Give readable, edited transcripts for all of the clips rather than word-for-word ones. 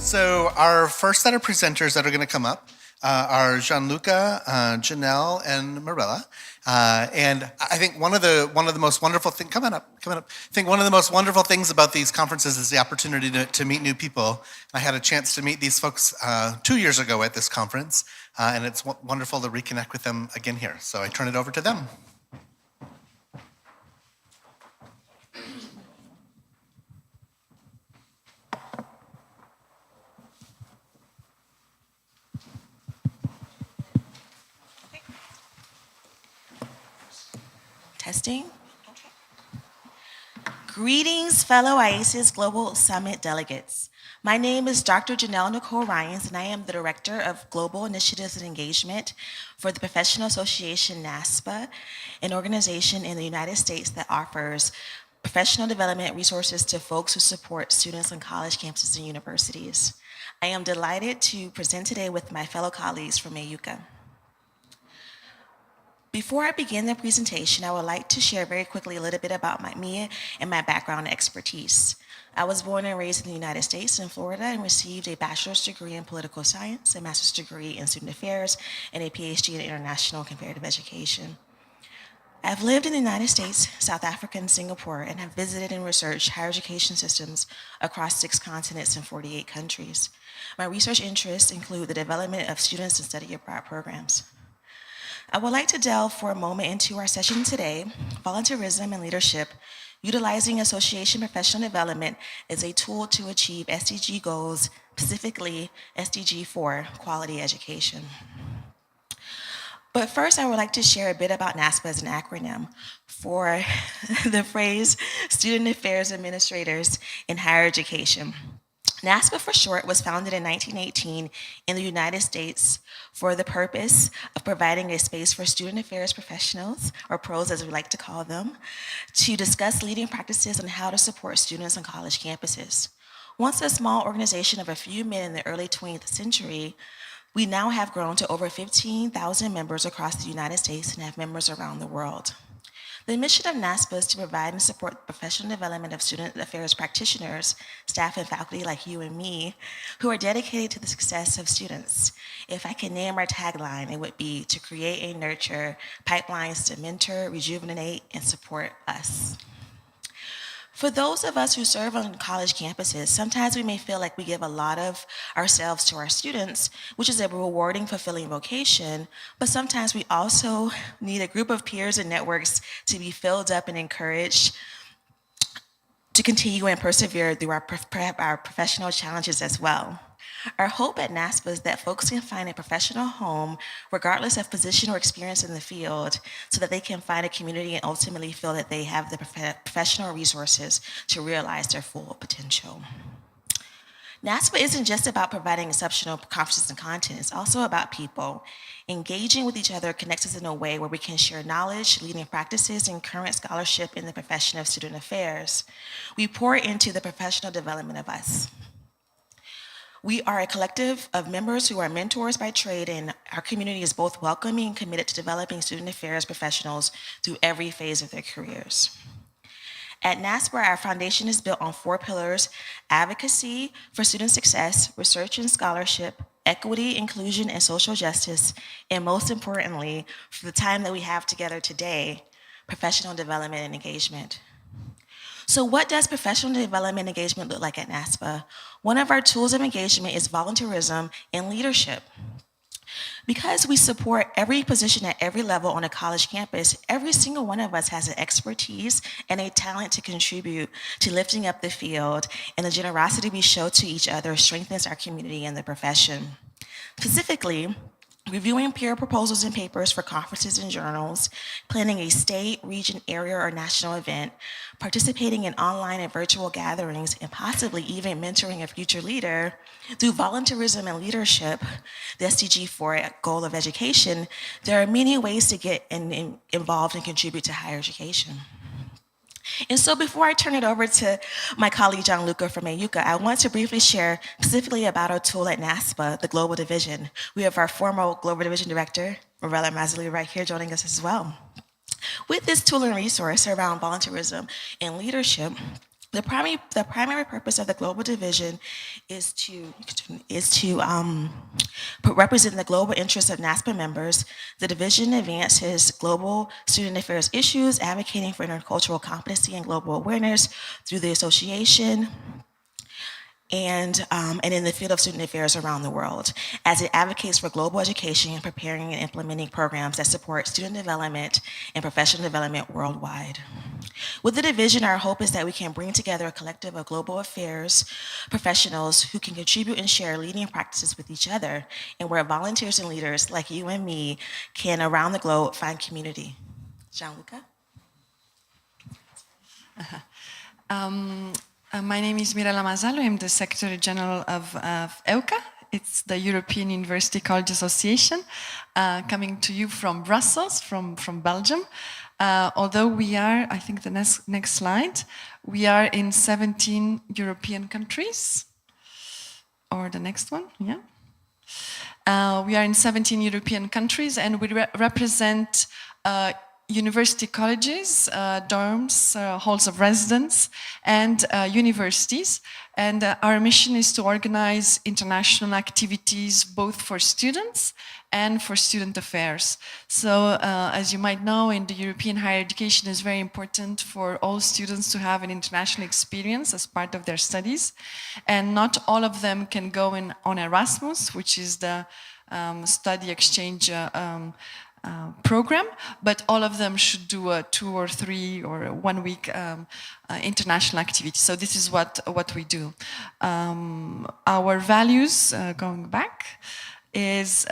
So our first set of presenters that are going to come up are Gianluca, Janelle, and Marella. And I think one of the most wonderful things coming up. I think one of the most wonderful things about these conferences is the opportunity to meet new people. I had a chance to meet these folks 2 years ago at this conference, and it's wonderful to reconnect with them again here. So I turn it over to them. Testing. Greetings, fellow Iasas Global Summit delegates. My name is Dr. Janelle Nicole Ryans, and I am the Director of Global Initiatives and Engagement for the Professional Association NASPA, an organization in the United States that offers professional development resources to folks who support students on college campuses and universities. I am delighted to present today with my fellow colleagues from AUCA. Before I begin the presentation, I would like to share very quickly a little bit about me and my background and expertise. I was born and raised in the United States in Florida and received a bachelor's degree in political science, a master's degree in student affairs, and a PhD in international comparative education. I've lived in the United States, South Africa, and Singapore, and have visited and researched higher education systems across 6 continents and 48 countries. My research interests include the development of students and study abroad programs. I would like to delve for a moment into our session today, volunteerism and leadership, utilizing association professional development as a tool to achieve SDG goals, specifically SDG 4, quality education. But first, I would like to share a bit about NASPA as an acronym for the phrase Student Affairs Administrators in Higher Education. NASPA for short was founded in 1918 in the United States for the purpose of providing a space for student affairs professionals, or pros as we like to call them, to discuss leading practices on how to support students on college campuses. Once a small organization of a few men in the early 20th century, we now have grown to over 15,000 members across the United States and have members around the world. The mission of NASPA is to provide and support the professional development of student affairs practitioners, staff, and faculty like you and me, who are dedicated to the success of students. If I can name our tagline, it would be to create and nurture pipelines to mentor, rejuvenate, and support us. For those of us who serve on college campuses, sometimes we may feel like we give a lot of ourselves to our students, which is a rewarding, fulfilling vocation, but sometimes we also need a group of peers and networks to be filled up and encouraged to continue and persevere through our professional challenges as well. Our hope at NASPA is that folks can find a professional home, regardless of position or experience in the field, so that they can find a community and ultimately feel that they have the professional resources to realize their full potential. NASPA isn't just about providing exceptional conferences and content, it's also about people. Engaging with each other connects us in a way where we can share knowledge, leading practices, and current scholarship in the profession of student affairs. We pour into the professional development of us. We are a collective of members who are mentors by trade, and our community is both welcoming and committed to developing student affairs professionals through every phase of their careers. At NASPA, our foundation is built on 4 pillars: advocacy for student success, research and scholarship, equity, inclusion, and social justice, and most importantly, for the time that we have together today, professional development and engagement. So what does professional development and engagement look like at NASPA? One of our tools of engagement is volunteerism and leadership. Because we support every position at every level on a college campus, every single one of us has an expertise and a talent to contribute to lifting up the field, and the generosity we show to each other strengthens our community and the profession. Specifically, reviewing peer proposals and papers for conferences and journals, planning a state, region, area, or national event, participating in online and virtual gatherings, and possibly even mentoring a future leader. Through volunteerism and leadership, the SDG 4 goal of education, there are many ways to get involved and contribute to higher education. And so before I turn it over to my colleague Gianluca from AUCA, I want to briefly share specifically about our tool at NASPA, the Global Division. We have our former Global Division Director, Marella Mazzoli, right here joining us as well. With this tool and resource around volunteerism and leadership, The primary purpose of the global division is to represent the global interests of NASPA members. The division advances global student affairs issues, advocating for intercultural competency and global awareness through the association, and in the field of student affairs around the world, as it advocates for global education and preparing and implementing programs that support student development and professional development worldwide. With the division, our hope is that we can bring together a collective of global affairs professionals who can contribute and share leading practices with each other, and where volunteers and leaders like you and me can, around the globe, find community. Gianluca? My name is Mirella Masalo. I'm the Secretary General of EUCA. It's the European University College Association, coming to you from Brussels, from Belgium. Although we are, I think the next slide, we are in 17 European countries. Or the next one, yeah. We are in 17 European countries, and we represent university colleges, dorms, halls of residence, and universities. And our mission is to organize international activities both for students and for student affairs. So as you might know, in the European higher education, it's very important for all students to have an international experience as part of their studies. And not all of them can go on Erasmus, which is the study exchange program, but all of them should do a 2 or 3 or 1 week international activity. So this is what we do. Our values, going back, is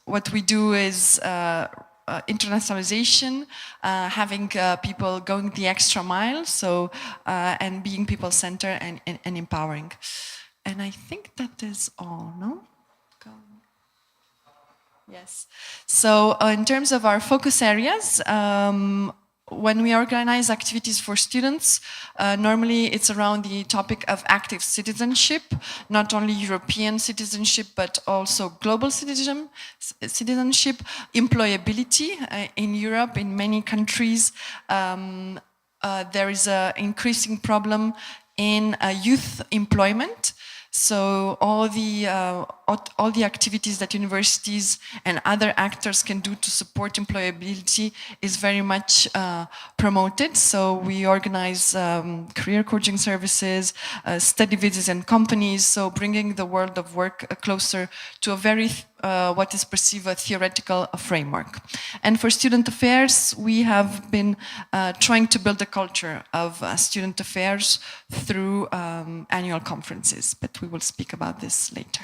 what we do is internationalization, having people going the extra mile, so and being people-centered and empowering. And I think that is all, no? Yes. So in terms of our focus areas, when we organize activities for students, normally it's around the topic of active citizenship, not only European citizenship, but also global citizenship, employability. In Europe, in many countries, there is an increasing problem in youth employment. So all the activities that universities and other actors can do to support employability is very much promoted. So we organize career coaching services, study visits in companies, so bringing the world of work closer to a very what is perceived a theoretical framework. And for student affairs, we have been trying to build a culture of student affairs through annual conferences, but we will speak about this later.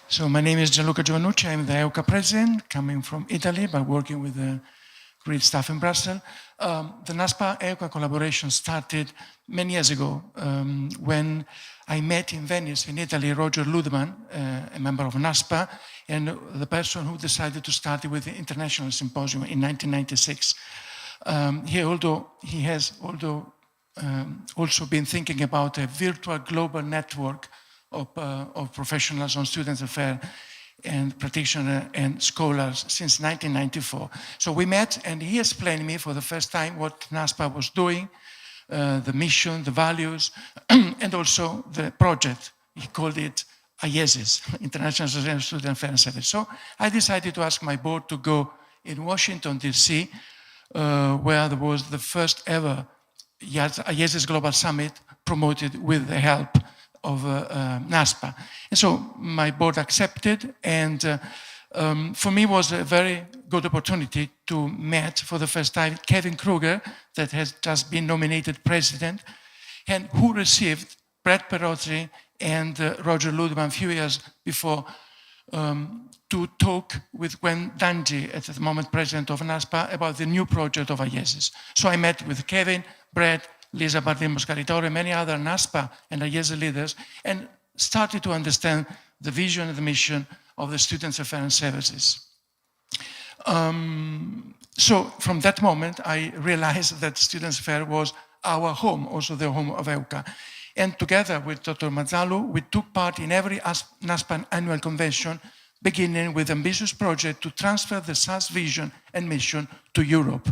So my name is Gianluca Giovannucci. I'm the EUCA president, coming from Italy, but working with the great staff in Brussels. The NASPA-EUCA collaboration started many years ago when I met in Venice, in Italy, Roger Ludemann, a member of NASPA, and the person who decided to start with the International Symposium in 1996. He has also been thinking about a virtual global network of professionals on student affairs and practitioners and scholars since 1994. So we met, and he explained to me for the first time what NASPA was doing, the mission, the values, and also the project. He called it Iasas, International Association of Student Affairs and Service. So I decided to ask my board to go in Washington, D.C., where there was the first ever Iasas Global Summit promoted with the help of NASPA. And so my board accepted, and for me it was a very good opportunity to meet for the first time Kevin Kruger, that has just been nominated president, and who received Brett Perotri and Roger Ludemann a few years before to talk with Gwen Danji, at the moment president of NASPA, about the new project of Iasas. So I met with Kevin, Brett, Lisa Bardin-Moscaritore, many other NASPA and Iasas leaders, and started to understand the vision and the mission of the Students' Affairs and Services. So from that moment, I realized that Students' Affairs was our home, also the home of EUCA. And together with Dr. Mazzalu, we took part in every NASPA annual convention, beginning with ambitious project to transfer the SAS vision and mission to Europe.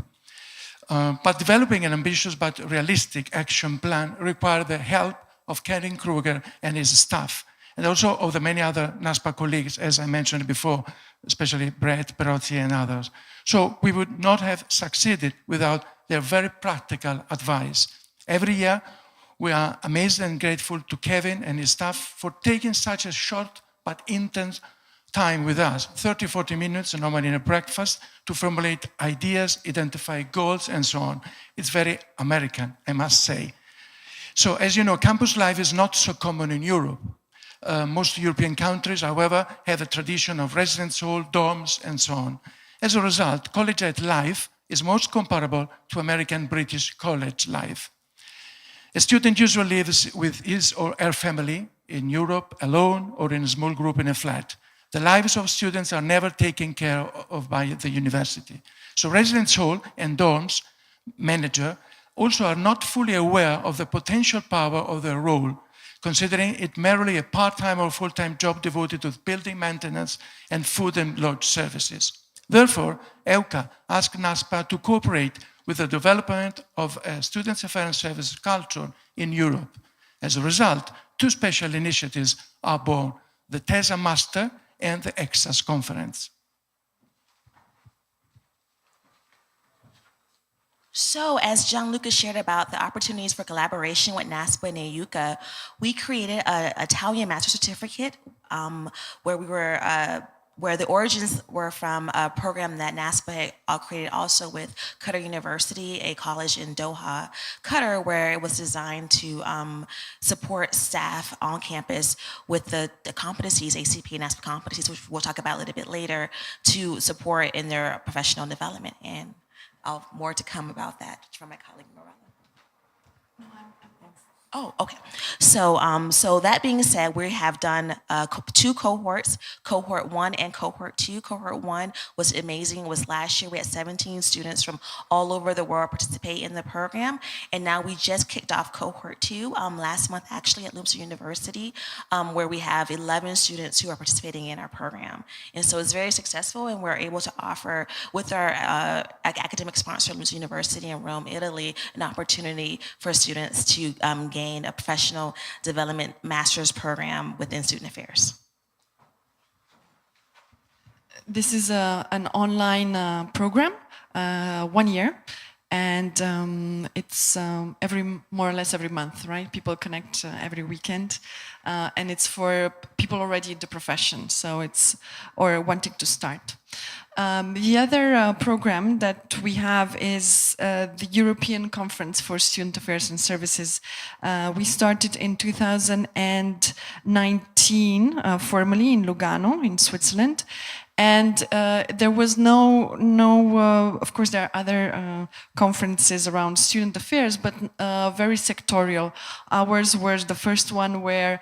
But developing an ambitious but realistic action plan required the help of Kevin Kruger and his staff, and also of the many other NASPA colleagues, as I mentioned before, especially Brett, Perozzi, and others. So we would not have succeeded without their very practical advice. Every year, we are amazed and grateful to Kevin and his staff for taking such a short but intense time with us, 30, 40 minutes, normally in a breakfast, to formulate ideas, identify goals, and so on. It's very American, I must say. So, as you know, campus life is not so common in Europe. Most European countries, however, have a tradition of residence hall, dorms, and so on. As a result, collegiate life is most comparable to American British college life. A student usually lives with his or her family in Europe, alone, or in a small group in a flat. The lives of students are never taken care of by the university. So residence hall and dorms manager also are not fully aware of the potential power of their role, considering it merely a part-time or full-time job devoted to building maintenance and food and lodge services. Therefore, EUCA asked NASPA to cooperate with the development of a students' affairs and services culture in Europe. As a result, two special initiatives are born: the TESA Master and the Iasas Conference. So, as Gianluca shared about the opportunities for collaboration with NASPA and EUCA, we created an Italian Master Certificate where the origins were from a program that NASPA had created also with Qatar University, a college in Doha, Qatar, where it was designed to support staff on campus with the competencies, ACP and NASPA competencies, which we'll talk about a little bit later, to support in their professional development. And more to come about that from my colleague Morella. Oh, okay. So that being said, we have done two cohorts, cohort 1 and cohort 2. Cohort 1 was amazing. It was last year. We had 17 students from all over the world participate in the program. And now we just kicked off cohort 2 last month, actually, at Lumsa University, where we have 11 students who are participating in our program. And so it's very successful, and we're able to offer, with our academic sponsor, Lumsa University in Rome, Italy, an opportunity for students to gain a professional development master's program within student affairs. This is an online program, 1 year, and it's more or less every month, right? People connect every weekend, and it's for people already in the profession, so or wanting to start. The other program that we have is the European Conference for Student Affairs and Services. We started in 2019 formally in Lugano, in Switzerland. And there was of course there are other conferences around student affairs, but very sectorial. Ours was the first one where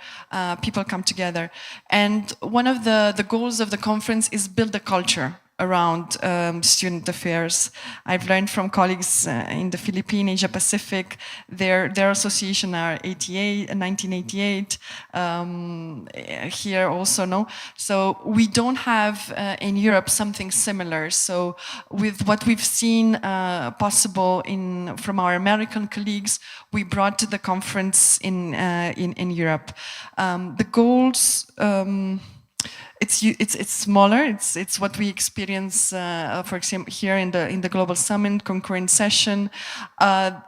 people come together. And one of the goals of the conference is build a culture around student affairs. I've learned from colleagues in the Philippines, Asia Pacific, their association are 1988, here also, no? So we don't have in Europe something similar. So with what we've seen possible from our American colleagues, we brought to the conference in Europe. The goals, it's smaller. It's what we experience, for example, here in the Global Summit concurrent session.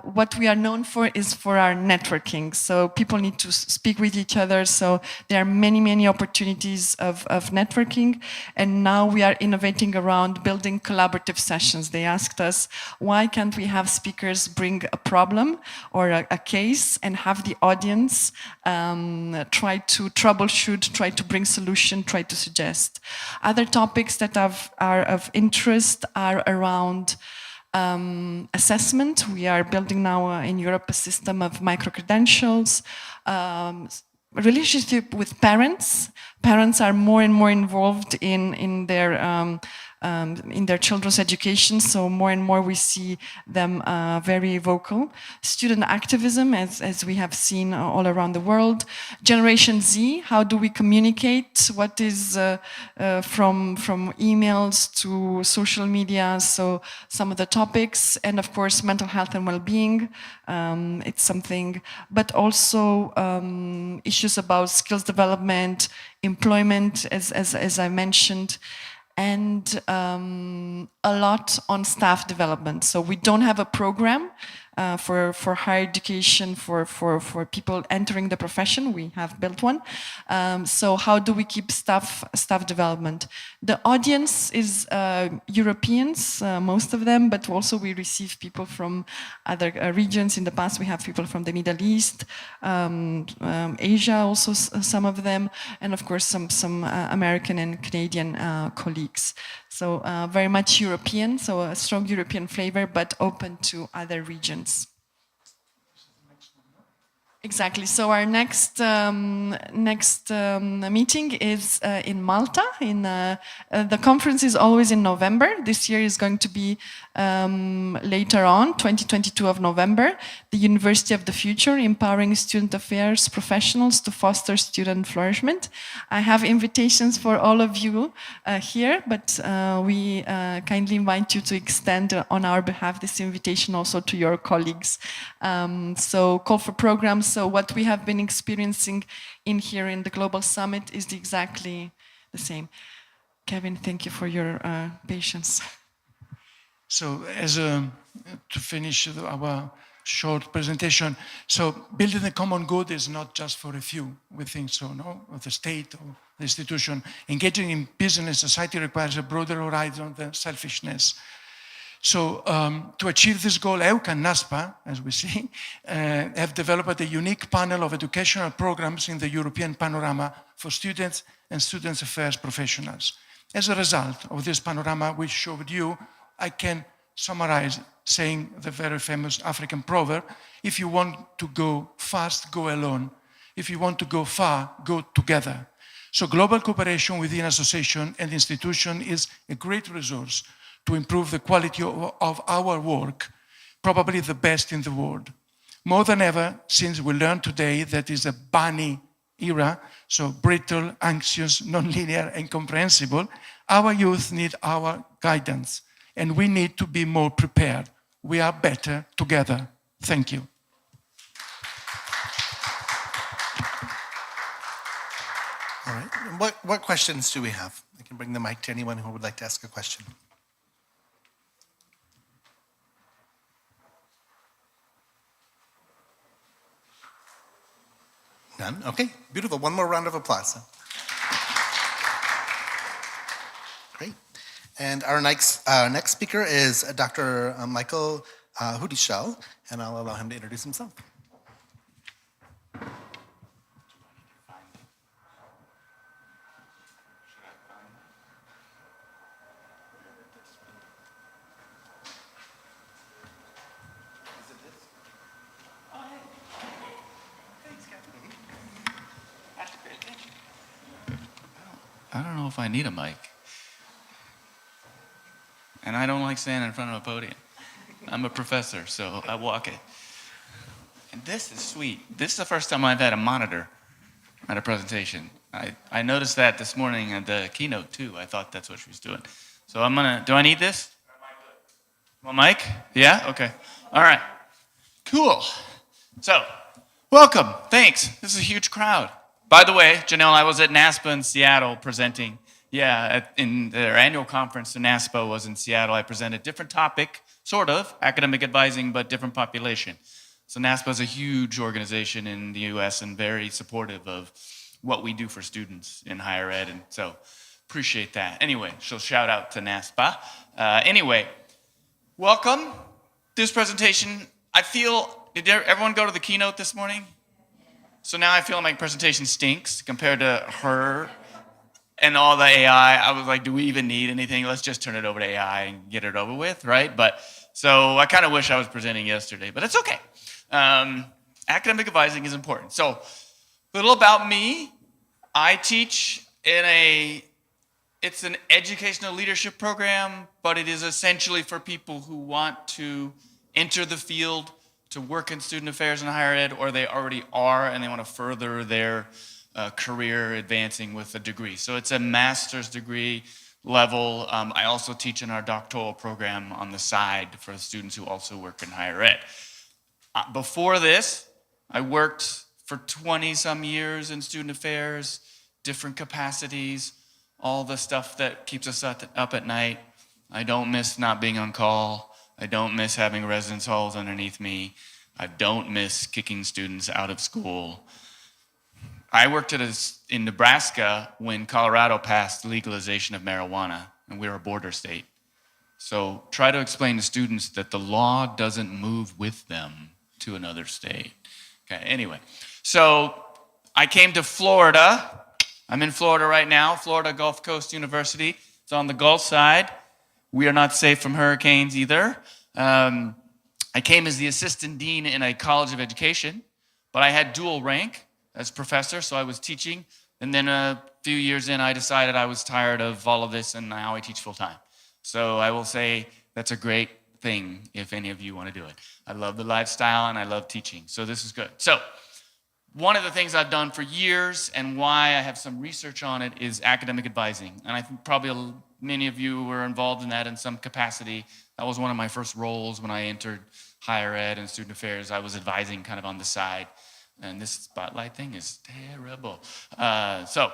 What we are known for is for our networking. So people need to speak with each other. So there are many opportunities of networking. And now we are innovating around building collaborative sessions. They asked us, why can't we have speakers bring a problem or a case and have the audience try to troubleshoot, try to bring solution, try to suggest. Other topics that are of interest are around assessment. We are building now in Europe a system of micro-credentials, relationship with parents. Parents are more and more involved in their in their children's education. So more and more we see them very vocal. Student activism, as we have seen all around the world. Generation Z, how do we communicate? What is from emails to social media? So some of the topics, and of course mental health and well-being. It's something, but also issues about skills development, employment, as I mentioned, and a lot on staff development. So we don't have a program for higher education for people entering the profession. We have built one. So how do we keep staff development? The audience is Europeans, most of them, but also we receive people from other regions. In the past, we have people from the Middle East, Asia, also some of them, and of course some American and Canadian colleagues. So very much European, so a strong European flavor, but open to other regions. Exactly. So our next meeting is in Malta. The conference is always in November. This year is going to be later on, 2022 of November. The University of the Future, empowering student affairs professionals to foster student flourishment. I have invitations for all of you here, but we kindly invite you to extend on our behalf this invitation also to your colleagues. So call for programs. So what we have been experiencing here in the Global Summit is exactly the same. Kevin, thank you for your patience. So to finish our short presentation, so building the common good is not just for a few, we think so, no? Or the state or the institution. Engaging in business society requires a broader horizon than selfishness. So to achieve this goal, EUCA and NASPA, as we see, have developed a unique panel of educational programs in the European panorama for students and students' affairs professionals. As a result of this panorama we showed you, I can summarize saying the very famous African proverb, if you want to go fast, go alone. If you want to go far, go together. So global cooperation within association and institution is a great resource to improve the quality of our work, probably the best in the world. More than ever, since we learned today that is a bunny era, so brittle, anxious, non-linear, and incomprehensible, our youth need our guidance, and we need to be more prepared. We are better together. Thank you. All right. What questions do we have? I can bring the mic to anyone who would like to ask a question. None? Okay, beautiful. One more round of applause. Great. And our next speaker is Dr. Michael Hudischel, and I'll allow him to introduce himself. I don't know if I need a mic. And I don't like standing in front of a podium. I'm a professor, so I walk it. And this is sweet. This is the first time I've had a monitor at a presentation. I noticed that this morning at the keynote too. I thought that's what she was doing. So do I need this? My mic? Yeah? Okay. All right. Cool. So, welcome. Thanks. This is a huge crowd. By the way, Janelle, I was at NASPA in Seattle presenting. In their annual conference, the NASPA was in Seattle. I presented different topic, sort of, academic advising, but different population. So NASPA is a huge organization in the US and very supportive of what we do for students in higher ed. And so appreciate that. Anyway, so shout out to NASPA. Anyway, welcome. This presentation, did everyone go to the keynote this morning? So now I feel my presentation stinks compared to her and all the AI. I was like, do we even need anything? Let's just turn it over to AI and get it over with, right? But so I kind of wish I was presenting yesterday, but it's okay. Academic advising is important. So a little about me. I teach in a It's an educational leadership program, but it is essentially for people who want to enter the field to work in student affairs and higher ed, or they already are and they want to further their career advancing with a degree. So it's a master's degree level. I also teach in our doctoral program on the side for students who also work in higher ed. Before this, I worked for 20 some years in student affairs, different capacities, all the stuff that keeps us up at night. I don't miss not being on call. I don't miss having residence halls underneath me. I don't miss kicking students out of school. I worked in Nebraska when Colorado passed legalization of marijuana, and we were a border state. So try to explain to students that the law doesn't move with them to another state. Okay, anyway, so I came to Florida. I'm in Florida right now, Florida Gulf Coast University. It's on the Gulf side. We are not safe from hurricanes either. I came as the assistant dean in a college of education, but I had dual rank as professor, so I was teaching. And then a few years in, I decided I was tired of all of this, and now I teach full time. So I will say that's a great thing if any of you want to do it. I love the lifestyle and I love teaching, so this is good. So one of the things I've done for years and why I have some research on it is academic advising. And I think probably many of you were involved in that in some capacity. That was one of my first roles when I entered higher ed and student affairs. I was advising kind of on the side. And this spotlight thing is terrible. So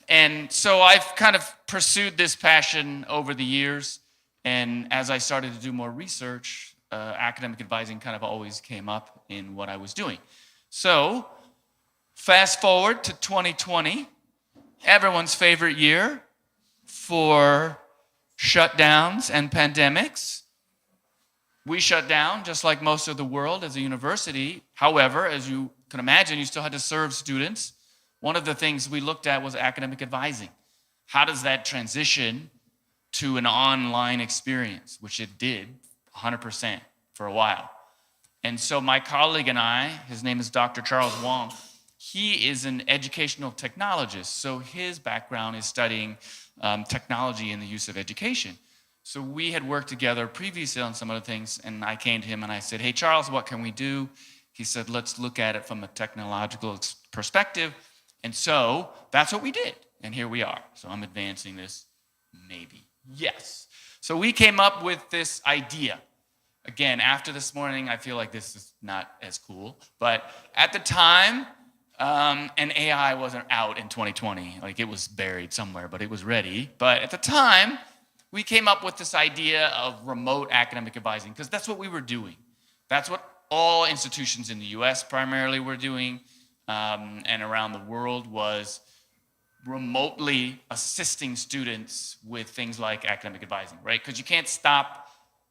I've kind of pursued this passion over the years. And as I started to do more research, academic advising kind of always came up in what I was doing. So fast forward to 2020, everyone's favorite year for shutdowns and pandemics. We shut down just like most of the world as a university. However, as you can imagine, you still had to serve students. One of the things we looked at was academic advising. How does that transition to an online experience, which it did 100% for a while. And so my colleague and I, his name is Dr. Charles Wong, he is an educational technologist. So his background is studying technology and the use of education. So we had worked together previously on some other things, and I came to him and I said, hey, Charles, what can we do? He said, let's look at it from a technological perspective. And so that's what we did. And here we are. So I'm advancing this, maybe. Yes. So we came up with this idea. Again, after this morning, I feel like this is not as cool. But at the time, and AI wasn't out in 2020. Like it was buried somewhere, but it was ready. But at the time, we came up with this idea of remote academic advising because that's what we were doing. That's what all institutions in the US primarily were doing and around the world was remotely assisting students with things like academic advising, right? Because you can't stop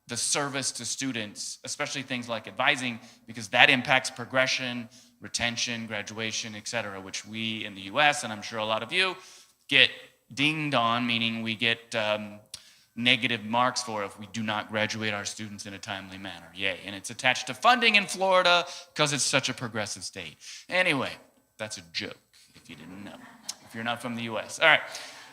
the service to students, especially things like advising, because that impacts progression, retention, graduation, et cetera, which we in the US, and I'm sure a lot of you, get dinged on, meaning we get negative marks for if we do not graduate our students in a timely manner. Yay. And it's attached to funding in Florida because it's such a progressive state. Anyway, that's a joke if you didn't know, if you're not from the US. All right.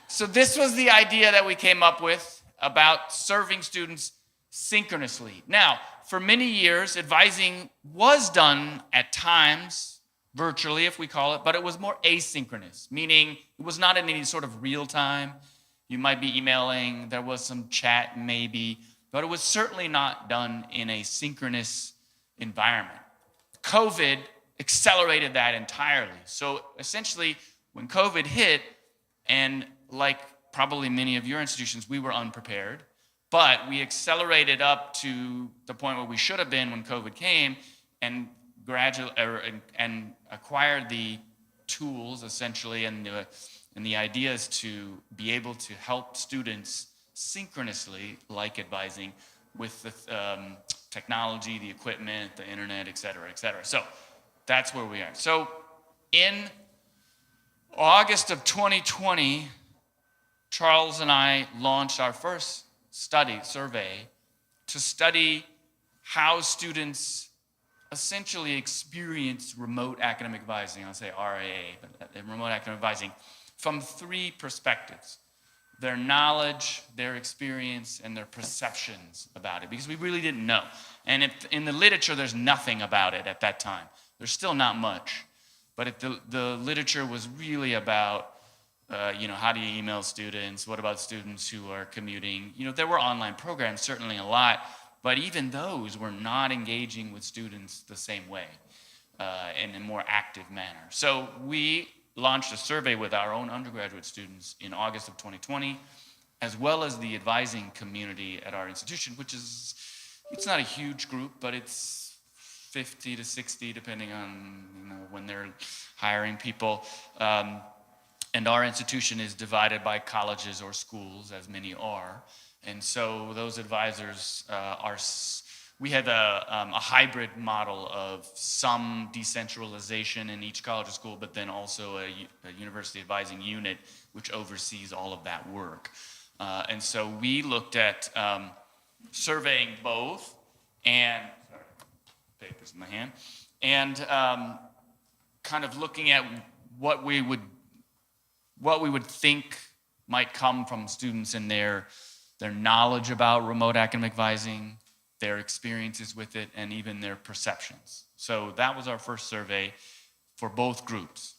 So this was the idea that we came up with about serving students synchronously. Now, for many years, advising was done at times, virtually if we call it, but it was more asynchronous, meaning it was not in any sort of real time. You might be emailing, there was some chat maybe, but it was certainly not done in a synchronous environment. COVID accelerated that entirely. So essentially, when COVID hit, and like probably many of your institutions, we were unprepared, but we accelerated up to the point where we should have been when COVID came and and acquired the tools essentially and the idea is to be able to help students synchronously, like advising, with the technology, the equipment, the internet, et cetera, et cetera. So that's where we are. So in August of 2020, Charles and I launched our first survey to study how students essentially experience remote academic advising. I'll say RAA, but remote academic advising, from three perspectives. their knowledge, their experience, and their perceptions about it, because we really didn't know. And if in the literature, there's nothing about it at that time. There's still not much. But the literature was really about, how do you email students? What about students who are commuting? There were online programs, certainly a lot, but even those were not engaging with students the same way, in a more active manner. So we launched a survey with our own undergraduate students in August of 2020, as well as the advising community at our institution, which is, it's not a huge group, but it's 50 to 60, depending on when they're hiring people. And our institution is divided by colleges or schools, as many are. And so those advisors we had a hybrid model of some decentralization in each college or school, but then also a university advising unit which oversees all of that work. And so we looked at surveying both, and papers in my hand, and kind of looking at what we would think might come from students and their knowledge about remote academic advising, their experiences with it, and even their perceptions. So that was our first survey for both groups.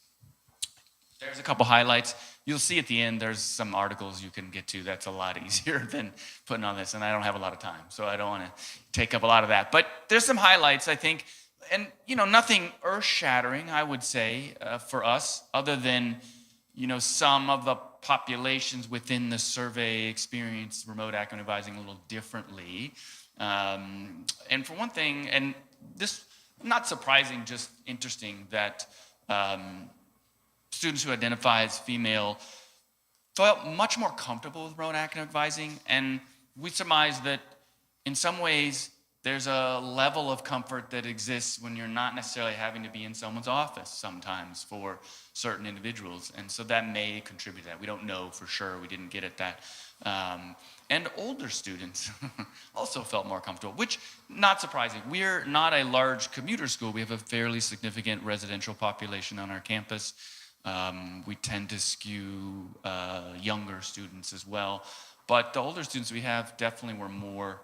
There's a couple highlights. You'll see at the end, there's some articles you can get to. That's a lot easier than putting on this, and I don't have a lot of time, so I don't want to take up a lot of that. But there's some highlights, I think, and nothing earth-shattering, I would say, for us, other than some of the populations within the survey experience remote academic advising a little differently. And for one thing, and this, not surprising, just interesting, that students who identify as female felt much more comfortable with remote academic advising, and we surmise that in some ways there's a level of comfort that exists when you're not necessarily having to be in someone's office sometimes for certain individuals, and so that may contribute to that. We don't know for sure. We didn't get at that. And older students also felt more comfortable, which, not surprising. We're not a large commuter school. We have a fairly significant residential population on our campus. We tend to skew younger students as well, but the older students we have definitely were more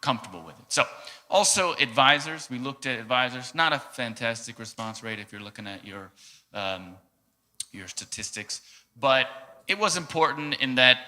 comfortable with it. So also advisors, we looked at advisors, not a fantastic response rate if you're looking at your statistics, but it was important in that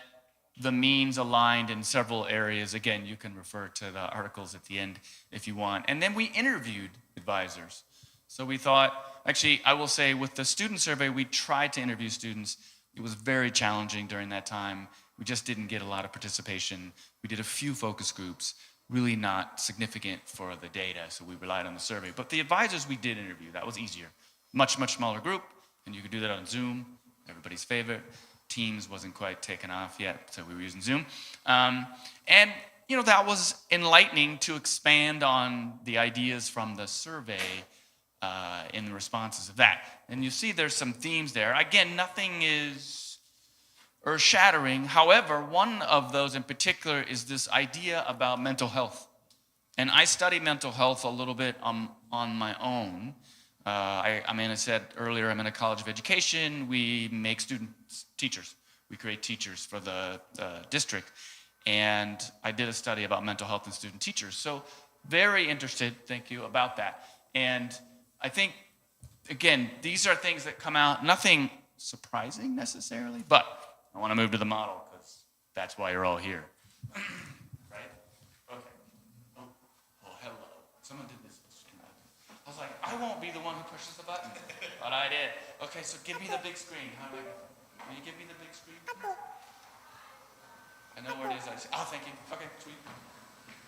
the means aligned in several areas. Again, you can refer to the articles at the end if you want. And then we interviewed advisors. So we thought, actually, I will say with the student survey, we tried to interview students. It was very challenging during that time. We just didn't get a lot of participation. We did a few focus groups, really not significant for the data, so we relied on the survey. But the advisors we did interview, that was easier. Much, much smaller group, and you could do that on Zoom, everybody's favorite. Teams wasn't quite taken off yet, so we were using Zoom. And that was enlightening to expand on the ideas from the survey in the responses of that. And you see there's some themes there. Again, nothing is earth-shattering. However, one of those in particular is this idea about mental health. And I study mental health a little bit on my own. I said earlier, I'm in a college of education. We make students teachers. We create teachers for the district. And I did a study about mental health and student teachers. So very interested, thank you, about that. And I think, again, these are things that come out, nothing surprising necessarily, but I want to move to the model because that's why you're all here. Right? Okay. Oh, hello. Someone did this. I was like, I won't be the one who pushes the button, but I did. Okay, so give me the big screen. Will you give me the big screen? I know where it is. Oh, thank you. Okay, sweet.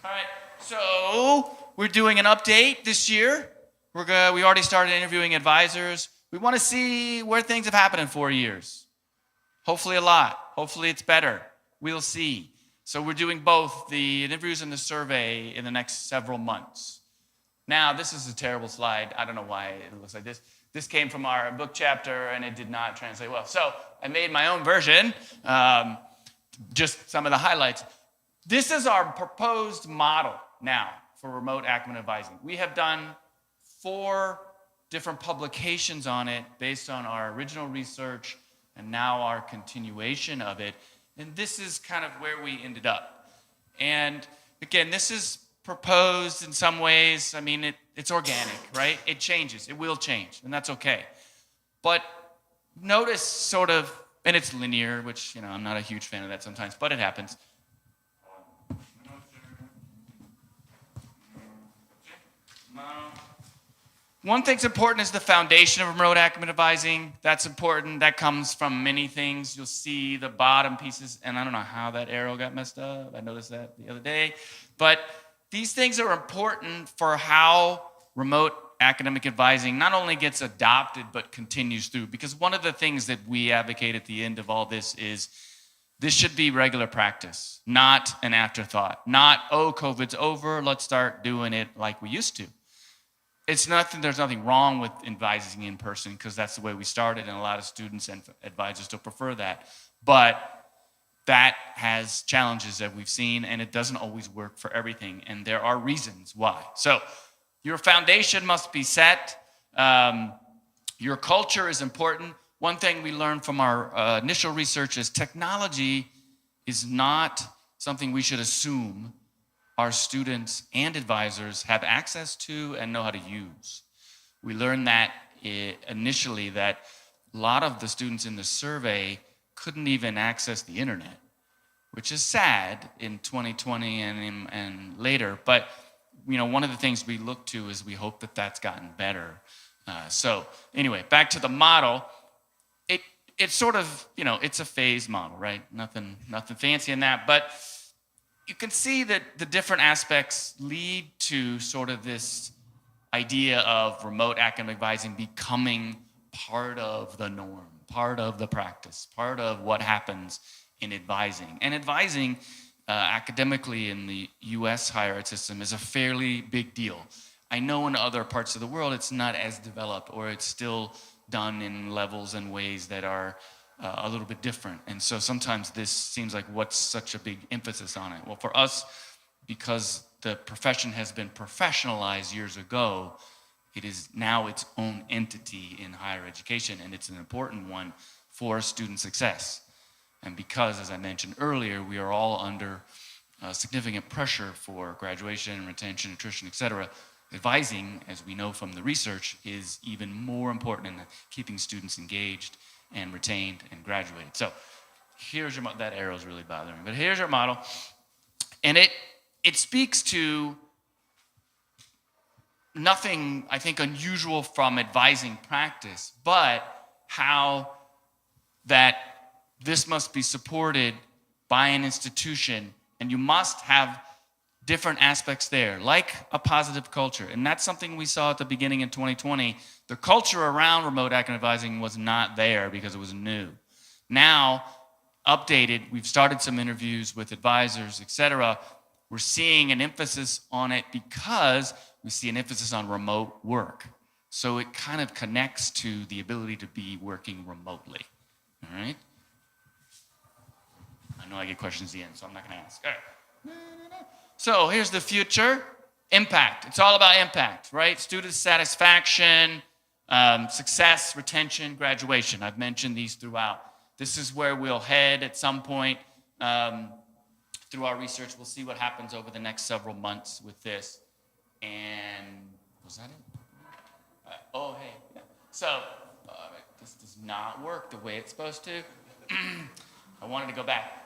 All right, so we're doing an update this year. We already started interviewing advisors. We want to see where things have happened in 4 years. Hopefully a lot. Hopefully it's better. We'll see. So we're doing both the interviews and the survey in the next several months. Now, this is a terrible slide. I don't know why it looks like this. This came from our book chapter, and it did not translate well. So I made my own version, just some of the highlights. This is our proposed model now for remote academic advising. We have done 4 different publications on it based on our original research and now our continuation of it. And this is kind of where we ended up. And again, this is proposed in some ways. I mean, it's organic, right? It changes. It will change, and that's okay. But notice sort of, and it's linear, which, you know, I'm not a huge fan of that sometimes, but it happens. One thing's important is the foundation of remote academic advising. That's important. That comes from many things. You'll see the bottom pieces, and I don't know how that arrow got messed up. I noticed that the other day. But these things are important for how remote academic advising not only gets adopted, but continues through. Because one of the things that we advocate at the end of all this is this should be regular practice, not an afterthought. Not, oh, COVID's over, let's start doing it like we used to. There's nothing wrong with advising in person because that's the way we started, and a lot of students and advisors still prefer that. But that has challenges that we've seen, and it doesn't always work for everything, and there are reasons why. So your foundation must be set. Your culture is important. One thing we learned from our initial research is technology is not something we should assume our students and advisors have access to and know how to use. We learned that initially that a lot of the students in the survey couldn't even access the internet, which is sad in 2020 and later. But you know, one of the things we look to is we hope that that's gotten better. So anyway, back to the model. It's sort of, you know, it's a phase model, right? Nothing fancy in that, but you can see that the different aspects lead to sort of this idea of remote academic advising becoming part of the norm, part of the practice, part of what happens in advising. And advising academically in the US higher ed system is a fairly big deal. I know in other parts of the world it's not as developed, or it's still done in levels and ways that are a little bit different. And so sometimes this seems like, what's such a big emphasis on it? Well, for us, because the profession has been professionalized years ago, it is now its own entity in higher education, and it's an important one for student success. And because, as I mentioned earlier, we are all under significant pressure for graduation, retention, attrition, et cetera, advising, as we know from the research, is even more important in keeping students engaged and retained and graduated. So here's your model. That arrow is really bothering me, but here's your model. And it speaks to nothing, I think, unusual from advising practice, but how that this must be supported by an institution, and you must have different aspects there, like a positive culture. And that's something we saw at the beginning in 2020. The culture around remote academic advising was not there because it was new. Now, updated, we've started some interviews with advisors, et cetera. We're seeing an emphasis on it because we see an emphasis on remote work. So it kind of connects to the ability to be working remotely, all right? I know I get questions at the end, so I'm not gonna ask. All right. So here's the future. Impact. It's all about impact, right? Student satisfaction, success, retention, graduation. I've mentioned these throughout. This is where we'll head at some point through our research. We'll see what happens over the next several months with this. And was that it? Oh, hey. Yeah. So this does not work the way it's supposed to. I wanted to go back.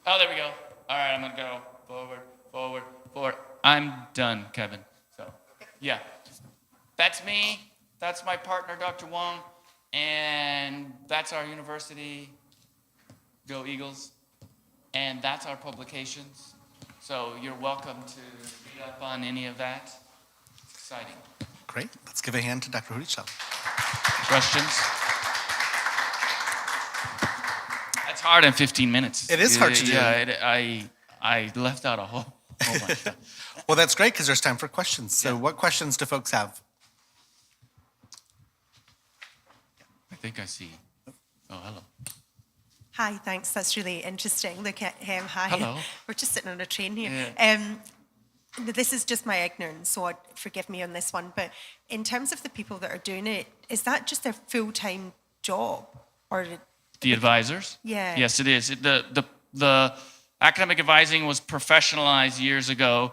Oh, there we go. All right, I'm going to go forward, forward, forward. I'm done, Kevin. So, yeah. That's me. That's my partner, Dr. Wong. And that's our university. Go Eagles. And that's our publications. So you're welcome to read up on any of that. It's exciting. Great. Let's give a hand to Dr. Hurichel. Questions? It's hard in 15 minutes. It is hard to do. Yeah, I left out a whole bunch. Well, that's great because there's time for questions. So Yeah. what questions do folks have? I think I see. Oh, hello. Hi, thanks. That's really interesting. Look at him. Hi. Hello. We're just sitting on a train here. Yeah. This is just my ignorance, so forgive me on this one. But in terms of the people that are doing it, is that just their full-time job, or The advisors? Yeah. Yes, it is. The academic advising was professionalized years ago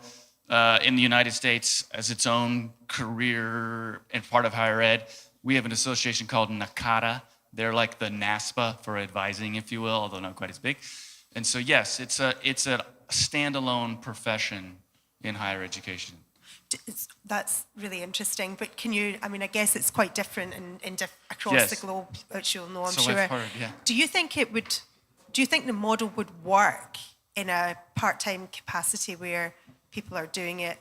in the United States as its own career and part of higher ed. We have an association called NACADA. They're like the NASPA for advising, if you will, although not quite as big. And so, yes, it's a standalone profession in higher education. That's really interesting. But can you, I mean, I guess it's quite different across Yes. the globe, which you'll know, I'm So sure. I've heard, yeah. Do you think the model would work in a part-time capacity where people are doing it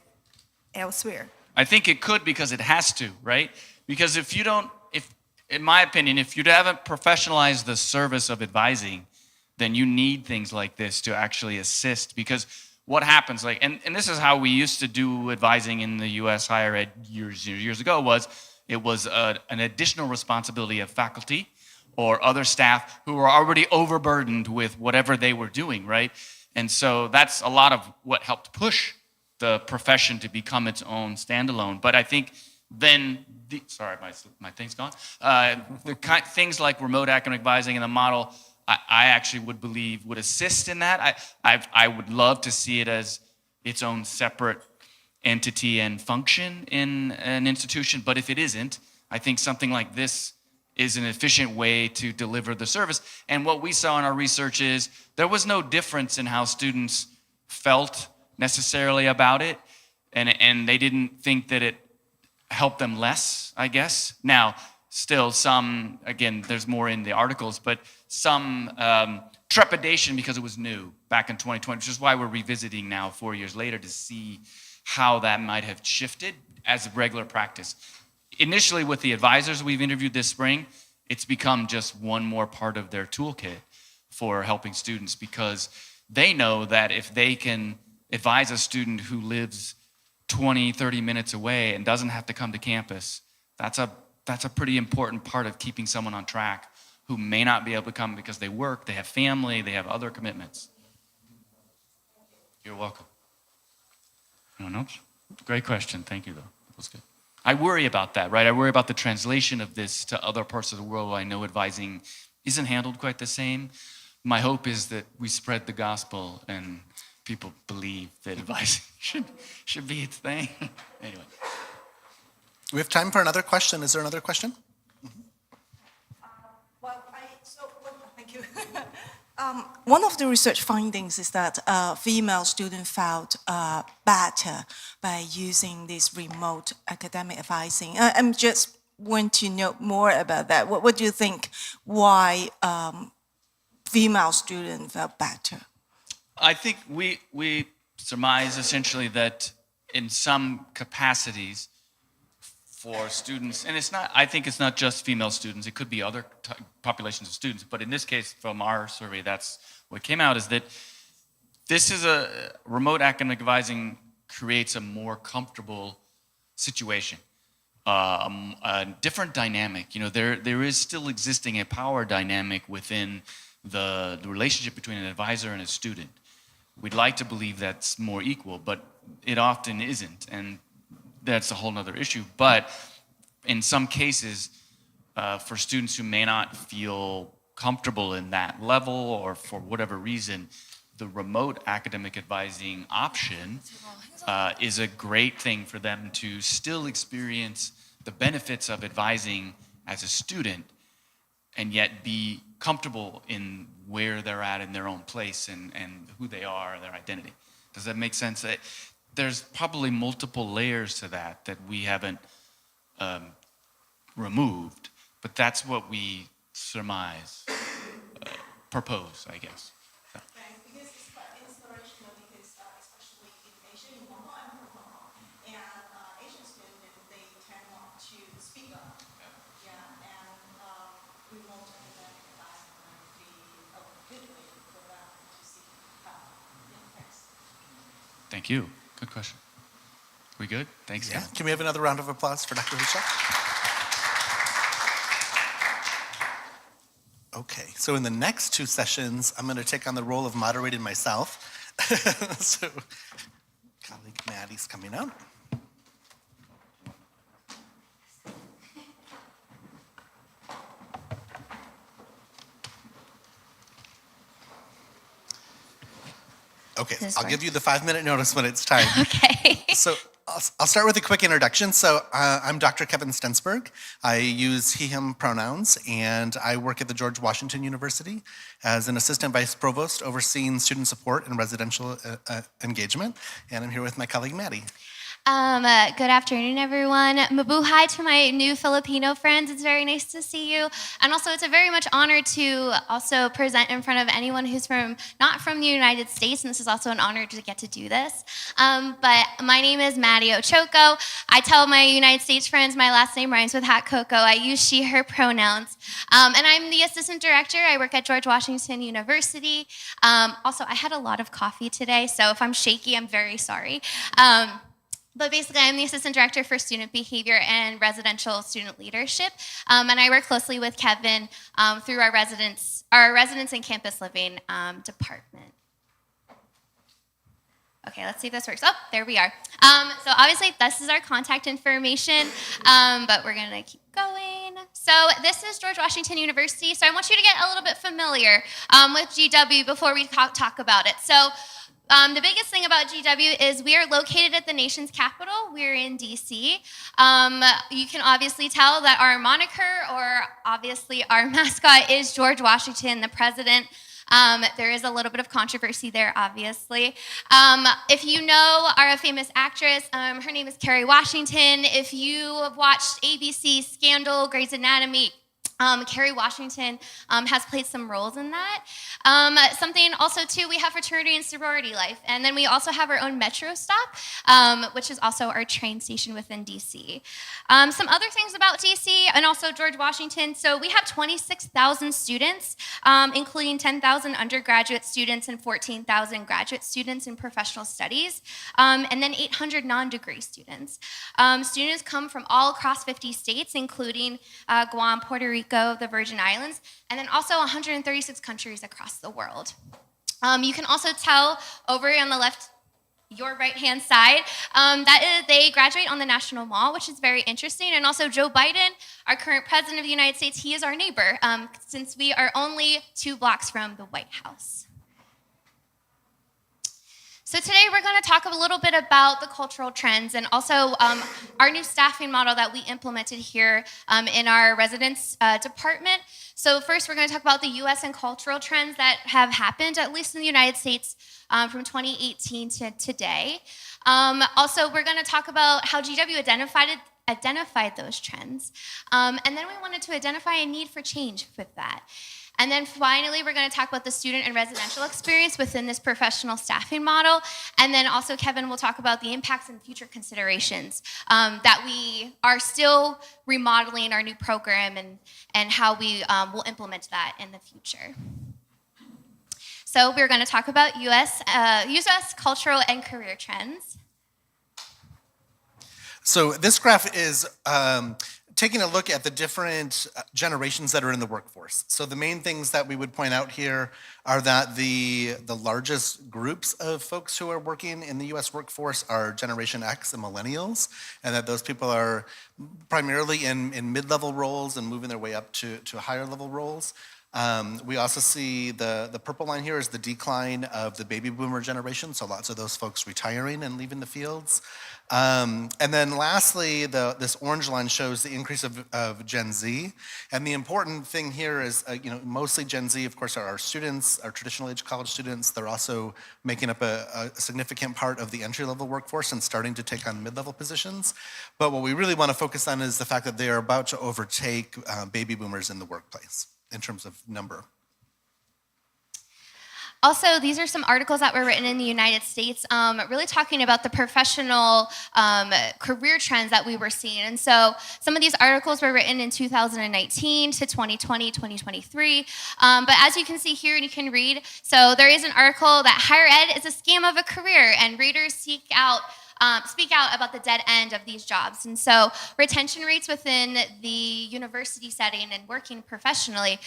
elsewhere? I think it could because it has to, right? Because in my opinion, if you haven't professionalized the service of advising, then you need things like this to actually assist. Because what happens, like, and this is how we used to do advising in the U.S. higher ed years ago, was it was an additional responsibility of faculty or other staff who were already overburdened with whatever they were doing, right? And so that's a lot of what helped push the profession to become its own standalone. But I think then, sorry, my thing's gone. Things like remote academic advising and the model, I actually would believe would assist in that. I would love to see it as its own separate entity and function in an institution. But if it isn't, I think something like this is an efficient way to deliver the service. And what we saw in our research is there was no difference in how students felt necessarily about it, and they didn't think that it helped them less, I guess. Now, still some, again, there's more in the articles, but some trepidation because it was new back in 2020, which is why we're revisiting now 4 years later to see how that might have shifted as a regular practice. Initially with the advisors we've interviewed this spring, it's become just one more part of their toolkit for helping students, because they know that if they can advise a student who lives 20, 30 minutes away and doesn't have to come to campus, that's a pretty important part of keeping someone on track who may not be able to come because they work, they have family, they have other commitments. You're welcome. Anyone else? Great question. Thank you, though. That was good. I worry about that, right? I worry about the translation of this to other parts of the world where I know advising isn't handled quite the same. My hope is that we spread the gospel and people believe that advising should be its thing. Anyway. We have time for another question. Is there another question? Thank you. One of the research findings is that female students felt better by using this remote academic advising. I'm just want to know more about that. What do you think? Why female students felt better? I think we surmise essentially that in some capacities for students, and I think it's not just female students, it could be other populations of students, but in this case, from our survey, that's what came out, is that this is a remote academic advising creates a more comfortable situation, a different dynamic. You know, there is still existing a power dynamic within the relationship between an advisor and a student. We'd like to believe that's more equal, but it often isn't, and that's a whole nother issue. But in some cases, for students who may not feel comfortable in that level or for whatever reason, the remote academic advising option is a great thing for them to still experience the benefits of advising as a student and yet be comfortable in where they're at in their own place and who they are, their identity. Does that make sense? There's probably multiple layers to that we haven't removed, but that's what we surmise, propose, I guess. So. Because it's quite inspirational because especially in Asia, in Hong Kong, I'm from Hong Kong, and Asian students, they tend not to speak up. Yeah, and remote academic advising might be a good way for them to seek help. Yeah, thanks. Thank you. Good question. We good? Thanks. Yeah. Can we have another round of applause for Dr. Hushak? Okay, so in the next two sessions, I'm going to take on the role of moderating myself. So, colleague Maddie's coming out. Okay, This I'll work? give you the 5-minute notice when it's time. Okay. So I'll start with a quick introduction. So I'm Dr. Kevin Stensberg. I use he, him pronouns, and I work at the George Washington University as an assistant vice provost overseeing student support and residential engagement. And I'm here with my colleague, Maddie. Good afternoon, everyone. Mabuhay to my new Filipino friends. It's very nice to see you. And also, it's a very much honor to also present in front of anyone who's not from the United States, and this is also an honor to get to do this. But my name is Maddie Ochoco. I tell my United States friends my last name rhymes with Hat Coco. I use she, her pronouns. And I'm the assistant director. I work at George Washington University. Also, I had a lot of coffee today, so if I'm shaky, I'm very sorry. But basically, I'm the assistant director for student behavior and residential student leadership, and I work closely with Kevin through our residence and campus living department. Okay, let's see if this works. Oh, there we are. So obviously, this is our contact information, but we're gonna keep going. So this is George Washington University. So I want you to get a little bit familiar with GW before we talk about it. So. The biggest thing about GW is we are located at the nation's capital. We're in DC. You can obviously tell that our moniker, or obviously our mascot, is George Washington, the president. There is a little bit of controversy there, obviously. If you know our famous actress, her name is Kerry Washington. If you have watched ABC, Scandal, Grey's Anatomy, Kerry Washington has played some roles in that. Something also, too, we have fraternity and sorority life. And then we also have our own metro stop, which is also our train station within DC. Some other things about DC and also George Washington. So we have 26,000 students, including 10,000 undergraduate students and 14,000 graduate students in professional studies, and then 800 non-degree students. Students come from all across 50 states, including Guam, Puerto Rico, the Virgin Islands, and then also 136 countries across the world. You can also tell over on the left, your right-hand side, they graduate on the National Mall, which is very interesting. And also Joe Biden, our current president of the United States, he is our neighbor, since we are only 2 blocks from the White House. So today we're going to talk a little bit about the cultural trends and also our new staffing model that we implemented here in our residence department. So first we're going to talk about the U.S. and cultural trends that have happened, at least in the United States, from 2018 to today. Also, we're going to talk about how GW identified those trends. And then we wanted to identify a need for change with that. And then finally, we're going to talk about the student and residential experience within this professional staffing model. And then also Kevin will talk about the impacts and future considerations that we are still remodeling our new program and how we will implement that in the future. So we're going to talk about US cultural and career trends. So this graph is taking a look at the different generations that are in the workforce. So the main things that we would point out here are that the largest groups of folks who are working in the US workforce are Generation X and millennials, and that those people are primarily in mid-level roles and moving their way up to higher level roles. We also see the purple line here is the decline of the baby boomer generation, so lots of those folks retiring and leaving the fields. And then lastly, this orange line shows the increase of Gen Z. And the important thing here is, mostly Gen Z, of course, are our students, our traditional age college students. They're also making up a significant part of the entry-level workforce and starting to take on mid-level positions. But what we really want to focus on is the fact that they are about to overtake baby boomers in the workplace in terms of number. Also, these are some articles that were written in the United States, really talking about the professional career trends that we were seeing. And so some of these articles were written in 2019 to 2020, 2023. But as you can see here, and you can read, so there is an article that higher ed is a scam of a career, and readers speak out about the dead end of these jobs. And so retention rates within the university setting and working professionally,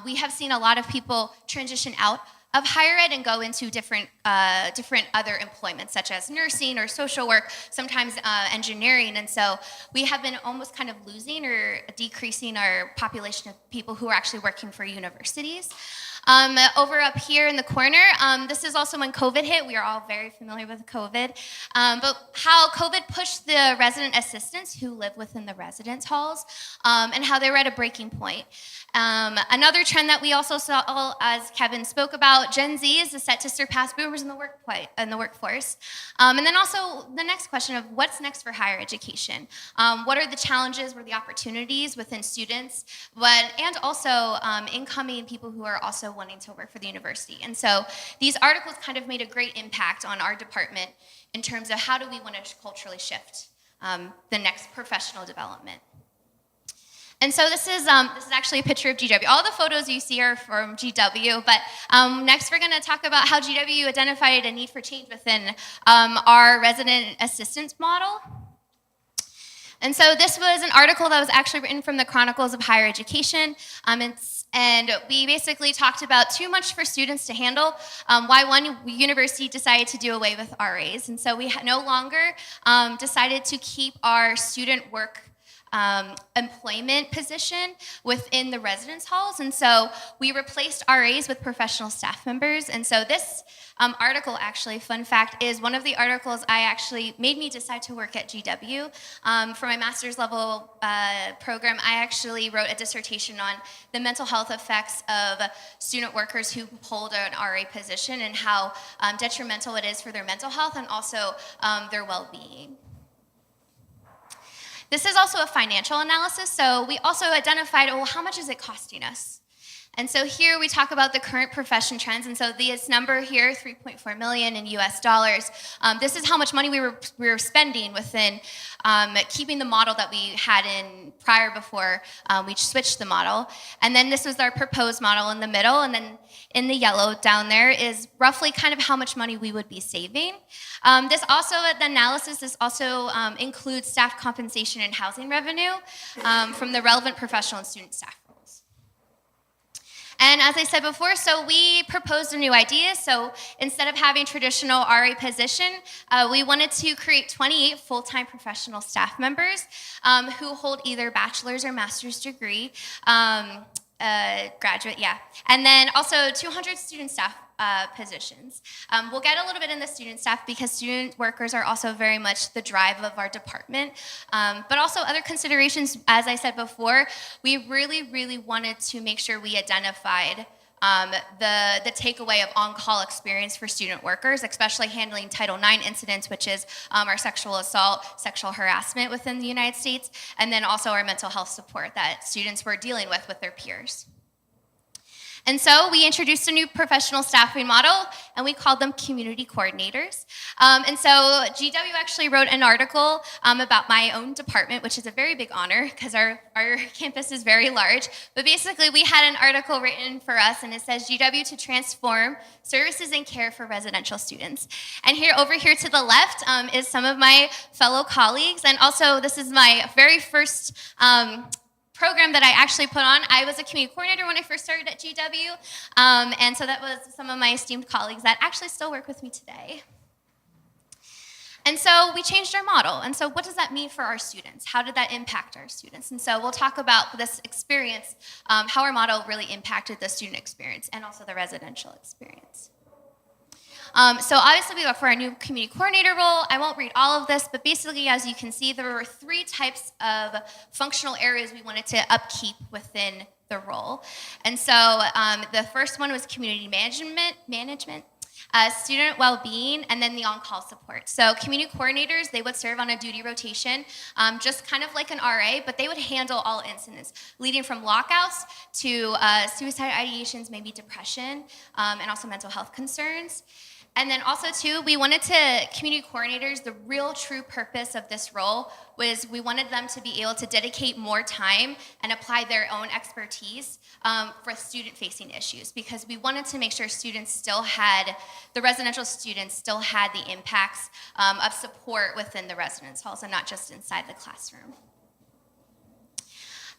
we have seen a lot of people transition out of higher ed and go into different other employments, such as nursing or social work, sometimes engineering. And so we have been almost kind of losing or decreasing our population of people who are actually working for universities. Over up here in the corner, this is also when COVID hit. We are all very familiar with COVID. But how COVID pushed the resident assistants who live within the residence halls and how they were at a breaking point. Another trend that we also saw, as Kevin spoke about, Gen Z is set to surpass boomers in the workforce. And then also the next question of what's next for higher education? What are the challenges or the opportunities within students, and also incoming people who are also wanting to work for the university. And so these articles kind of made a great impact on our department in terms of how do we want to culturally shift the next professional development. And so this is actually a picture of GW. All the photos you see are from GW, but next we're going to talk about how GW identified a need for change within our resident assistance model. And so this was an article that was actually written from the Chronicles of Higher Education. And we basically talked about too much for students to handle, why one university decided to do away with RAs. And so we no longer decided to keep our student work employment position within the residence halls. And so we replaced RAs with professional staff members. And so this article, actually, fun fact, is one of the articles I actually made me decide to work at GW. For my master's level program, I actually wrote a dissertation on the mental health effects of student workers who hold an RA position and how detrimental it is for their mental health and also their well-being. This is also a financial analysis, so we also identified, well, how much is it costing us? And so here we talk about the current profession trends, and so this number here, 3.4 million in US dollars, this is how much money we were spending within keeping the model that we had in prior before we switched the model. And then this was our proposed model in the middle, and then in the yellow down there is roughly kind of how much money we would be saving. This also, the analysis, this also includes staff compensation and housing revenue from the relevant professional and student staff roles. And as I said before, so we proposed a new idea. So instead of having traditional RA position, we wanted to create 28 full-time professional staff members who hold either bachelor's or master's degree, graduate, yeah. And then also 200 student staff positions. We'll get a little bit in the student staff because student workers are also very much the drive of our department. But also other considerations, as I said before, we really, really wanted to make sure we identified the takeaway of on-call experience for student workers, especially handling Title IX incidents, which is our sexual assault, sexual harassment within the United States, and then also our mental health support that students were dealing with their peers. And so we introduced a new professional staffing model, and we called them community coordinators. And so GW actually wrote an article about my own department, which is a very big honor because our campus is very large. But basically, we had an article written for us, and it says GW to transform services and care for residential students. And here, over here to the left, is some of my fellow colleagues, and also this is my very first program that I actually put on. I was a community coordinator when I first started at GW, and so that was some of my esteemed colleagues that actually still work with me today. And so we changed our model, and so what does that mean for our students? How did that impact our students? And so we'll talk about this experience, how our model really impacted the student experience and also the residential experience. So obviously we look for our new community coordinator role. I won't read all of this, but basically, as you can see, there were 3 types of functional areas we wanted to upkeep within the role. And so the first one was community management, student well-being, and then the on-call support. So community coordinators, they would serve on a duty rotation, just kind of like an RA, but they would handle all incidents, leading from lockouts to suicide ideations, maybe depression, and also mental health concerns. And then also too, we wanted community coordinators, the real true purpose of this role was we wanted them to be able to dedicate more time and apply their own expertise for student-facing issues, because we wanted to make sure the residential students still had the impacts of support within the residence halls and not just inside the classroom.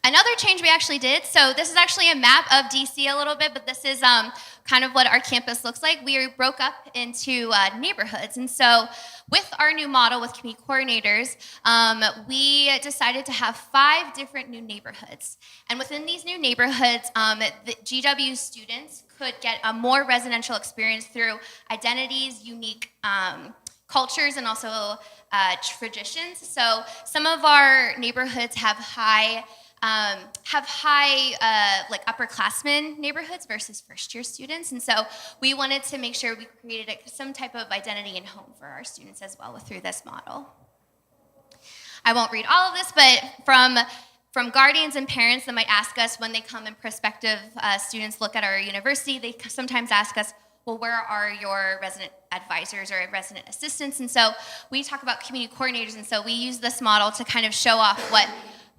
Another change we actually did, so this is actually a map of DC a little bit, but this is kind of what our campus looks like. We broke up into neighborhoods. And so with our new model with community coordinators, we decided to have 5 different new neighborhoods. And within these new neighborhoods, the GW students could get a more residential experience through identities, unique cultures, and also traditions. So some of our neighborhoods have high like upperclassmen neighborhoods versus first-year students, and so we wanted to make sure we created some type of identity and home for our students as well through this model. I won't read all of this, but from guardians and parents that might ask us when they come and prospective students look at our university, they sometimes ask us, well, where are your resident advisors or resident assistants? And so we talk about community coordinators, and so we use this model to kind of show off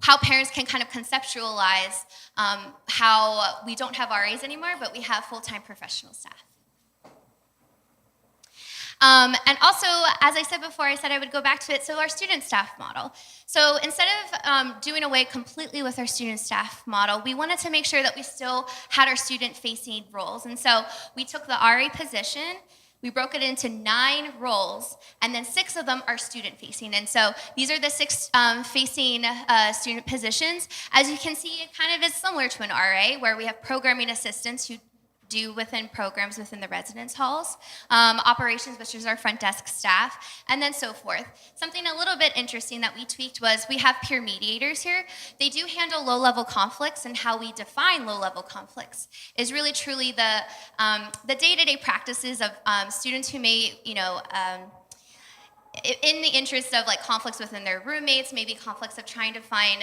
how parents can kind of conceptualize how we don't have RAs anymore, but we have full-time professional staff. And also, as I said before, I said I would go back to it, so our student staff model. So instead of doing away completely with our student staff model, we wanted to make sure that we still had our student-facing roles. And so we took the RA position, we broke it into 9 roles, and then 6 of them are student-facing. And so these are the 6 facing student positions. As you can see, it kind of is similar to an RA, where we have programming assistants who do within programs within the residence halls, operations, which is our front desk staff, and then so forth. Something a little bit interesting that we tweaked was we have peer mediators here. They do handle low-level conflicts, and how we define low-level conflicts is really truly the day-to-day practices of students who may, in the interest of like conflicts within their roommates, maybe conflicts of trying to find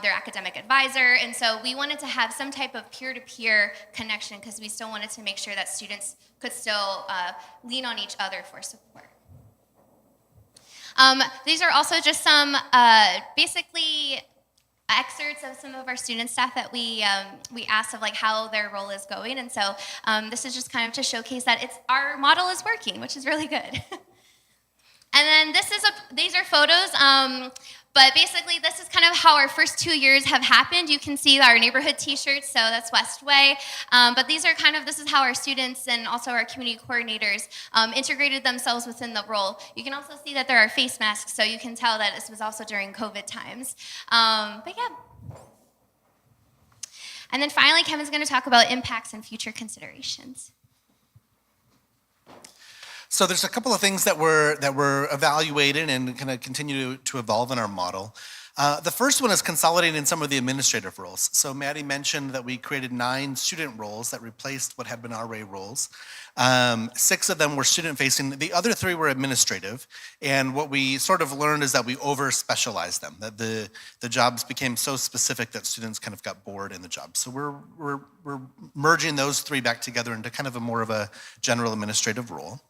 their academic advisor. And so we wanted to have some type of peer-to-peer connection because we still wanted to make sure that students could still lean on each other for support. These are also just some basically excerpts of some of our student staff that we asked of like how their role is going. And so this is just kind of to showcase that our model is working, which is really good. And then these are photos, but basically this is kind of how our first 2 years have happened. You can see our neighborhood t-shirts, so that's West Way. But this is how our students and also our community coordinators integrated themselves within the role. You can also see that there are face masks, so you can tell that this was also during COVID times. But yeah. And then finally, Kevin's gonna talk about impacts and future considerations. So there's a couple of things that were evaluated and kind of continue to evolve in our model. The first one is consolidating some of the administrative roles. So Maddie mentioned that we created 9 student roles that replaced what had been RA roles. 6 of them were student-facing. The other 3 were administrative. And what we sort of learned is that we over-specialized them, that the jobs became so specific that students kind of got bored in the job. So we're merging those 3 back together into kind of more of a general administrative role.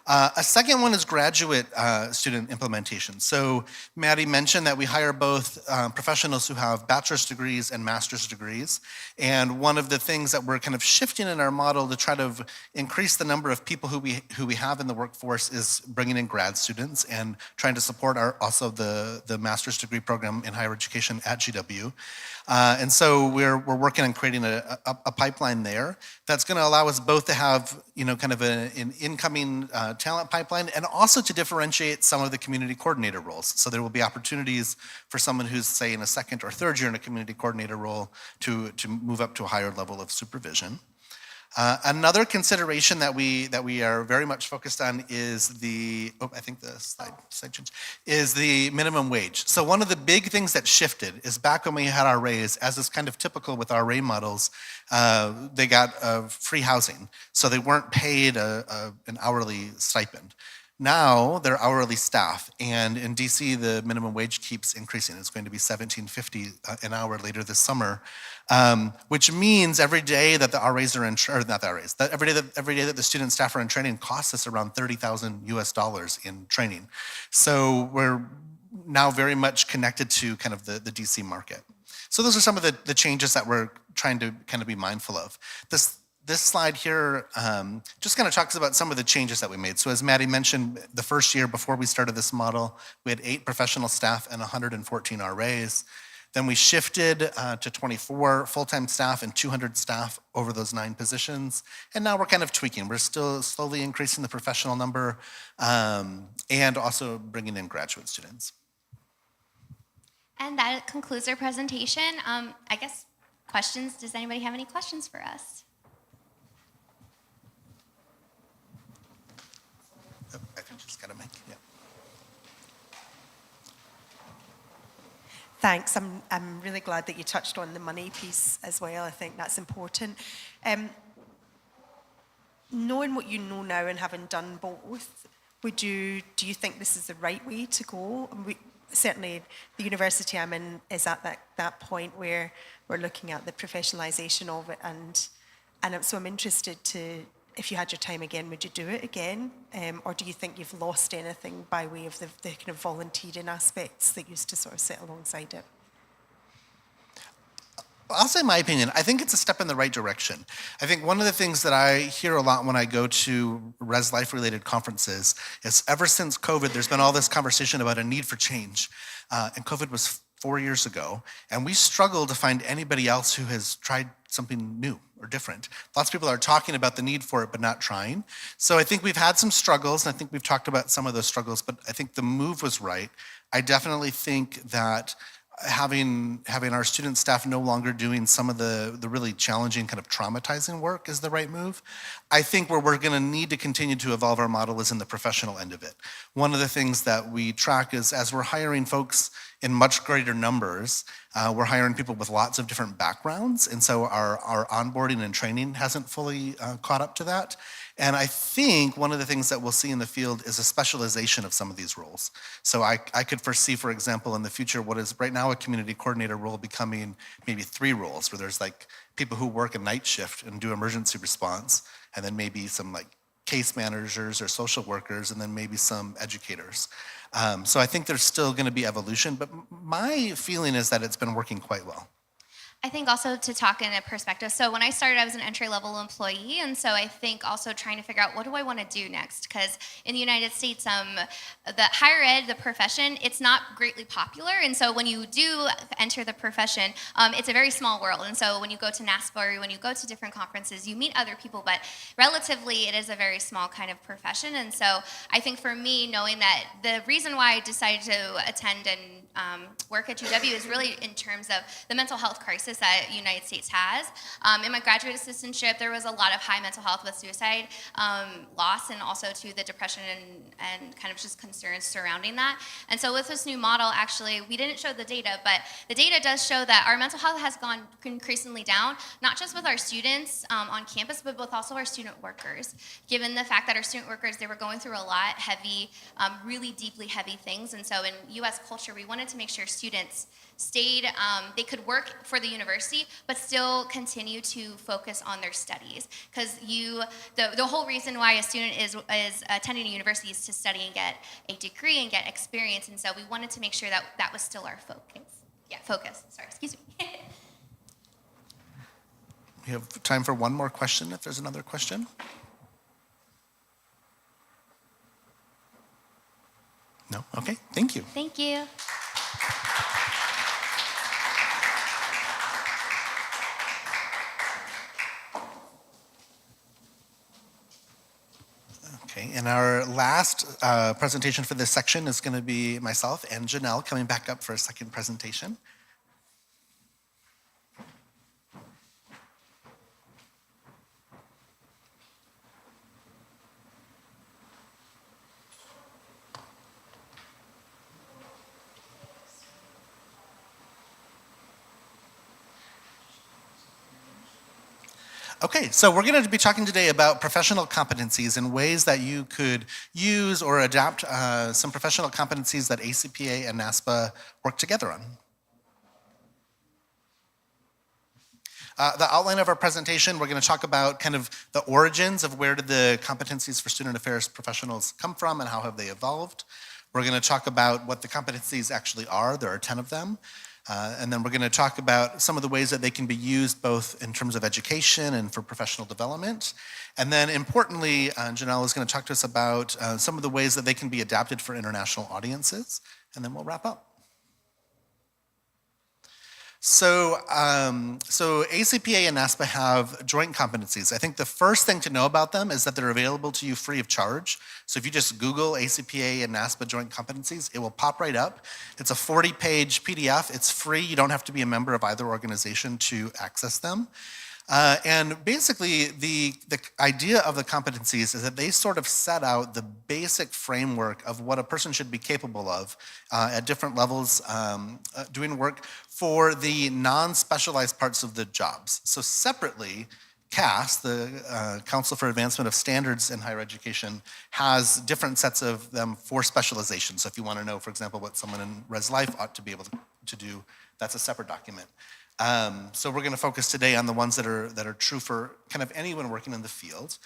A second one is graduate student implementation. So Maddie mentioned that we hire both professionals who have bachelor's degrees and master's degrees. And one of the things that we're kind of shifting in our model to try to increase the number of people who we have in the workforce is bringing in grad students and trying to support also the master's degree program in higher education at GW. And so we're working on creating a pipeline there that's going to allow us both to have kind of an incoming talent pipeline and also to differentiate some of the community coordinator roles. So there will be opportunities for someone who's, say, in a second or third year in a community coordinator role to move up to a higher level of supervision. Another consideration that we are very much focused on is I think the slide changed, is the minimum wage. So one of the big things that shifted is back when we had our RAs, as is kind of typical with our RA models, they got free housing. So they weren't paid an hourly stipend. Now they're hourly staff, and in DC the minimum wage keeps increasing. It's going to be $17.50 an hour later this summer, which means every day that the RAs are in, or not the RAs, that every day that the student staff are in training costs us around $30,000 US in training. So we're now very much connected to kind of the DC market. So those are some of the changes that we're trying to kind of be mindful of. This slide here just kind of talks about some of the changes that we made. So as Maddie mentioned, the first year before we started this model, we had 8 professional staff and 114 RAs. Then we shifted to 24 full-time staff and 200 staff over those 9 positions. And now we're kind of tweaking. We're still slowly increasing the professional number and also bringing in graduate students. And that concludes our presentation. I guess questions, does anybody have any questions for us? Oh, I think she's got a mic, yeah. Thanks. I'm really glad that you touched on the money piece as well. I think that's important. Knowing what you know now and having done both, do you think this is the right way to go? Certainly, the university I'm in is at that point where we're looking at the professionalisation of it, and so I'm interested to, if you had your time again, would you do it again? Or do you think you've lost anything by way of the kind of volunteering aspects that used to sort of sit alongside it? I'll say my opinion. I think it's a step in the right direction. I think one of the things that I hear a lot when I go to Res Life related conferences is ever since COVID, there's been all this conversation about a need for change. And COVID was 4 years ago, and we struggle to find anybody else who has tried something new or different. Lots of people are talking about the need for it, but not trying. So I think we've had some struggles, and I think we've talked about some of those struggles, but I think the move was right. I definitely think that having our student staff no longer doing some of the really challenging, kind of traumatizing work is the right move. I think where we're gonna need to continue to evolve our model is in the professional end of it. One of the things that we track is as we're hiring folks in much greater numbers, we're hiring people with lots of different backgrounds, and so our onboarding and training hasn't fully caught up to that. And I think one of the things that we'll see in the field is a specialization of some of these roles. So I could foresee, for example, in the future, what is right now a community coordinator role becoming maybe 3 roles, where there's like people who work a night shift and do emergency response, and then maybe some like case managers or social workers, and then maybe some educators. So I think there's still gonna be evolution, but my feeling is that it's been working quite well. I think also to talk in a perspective. So when I started, I was an entry-level employee, and so I think also trying to figure out what do I want to do next? Because in the United States, the higher ed, the profession, it's not greatly popular, and so when you do enter the profession, it's a very small world. And so when you go to NASPA or when you go to different conferences, you meet other people, but relatively, it is a very small kind of profession. And so I think for me, knowing that the reason why I decided to attend and work at UW is really in terms of the mental health crisis that the United States has. In my graduate assistantship, there was a lot of high mental health with suicide loss, and also to the depression and kind of just concerns surrounding that. And so with this new model, actually, we didn't show the data, but the data does show that our mental health has gone increasingly down, not just with our students on campus, but with also our student workers. Given the fact that our student workers, they were going through a lot heavy, really deeply heavy things. And so in US culture, we wanted to make sure students stayed, they could work for the university, but still continue to focus on their studies. Because the whole reason why a student is attending a university is to study and get a degree and get experience. And so we wanted to make sure that that was still our focus. Yeah, focus, sorry, excuse me. We have time for one more question, if there's another question. No? Okay, thank you. Thank you. Okay, and our last presentation for this section is going to be myself and Janelle coming back up for a second presentation. Okay, so we're going to be talking today about professional competencies and ways that you could use or adapt some professional competencies that ACPA and NASPA work together on. The outline of our presentation, we're going to talk about kind of the origins of where did the competencies for student affairs professionals come from and how have they evolved. We're going to talk about what the competencies actually are. There are 10 of them. And then we're going to talk about some of the ways that they can be used both in terms of education and for professional development. And then importantly, Janelle is going to talk to us about some of the ways that they can be adapted for international audiences. And then we'll wrap up. So ACPA and NASPA have joint competencies. I think the first thing to know about them is that they're available to you free of charge. So if you just Google ACPA and NASPA joint competencies, it will pop right up. It's a 40-page PDF. It's free. You don't have to be a member of either organization to access them. And basically, the idea of the competencies is that they sort of set out the basic framework of what a person should be capable of at different levels doing work for the non-specialized parts of the jobs. So separately, CAS, the Council for Advancement of Standards in Higher Education, has different sets of them for specialization. So if you want to know, for example, what someone in Res Life ought to be able to do, that's a separate document. So we're going to focus today on the ones that are true for kind of anyone working in the field.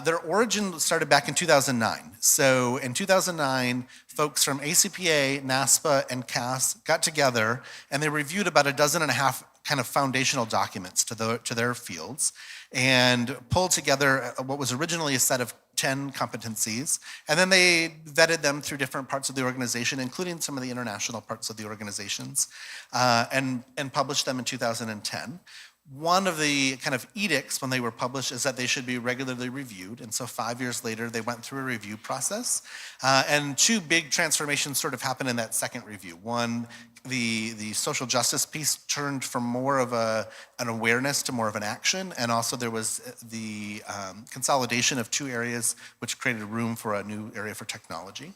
Their origin started back in 2009. So in 2009, folks from ACPA, NASPA, and CAS got together and they reviewed about 12.5 kind of foundational documents to their fields and pulled together what was originally a set of 10 competencies, and then they vetted them through different parts of the organization, including some of the international parts of the organizations, and published them in 2010. One of the kind of edicts when they were published is that they should be regularly reviewed, and so 5 years later they went through a review process, and two big transformations sort of happened in that second review. One, the social justice piece turned from more of an awareness to more of an action, and also there was the consolidation of two areas which created room for a new area for technology.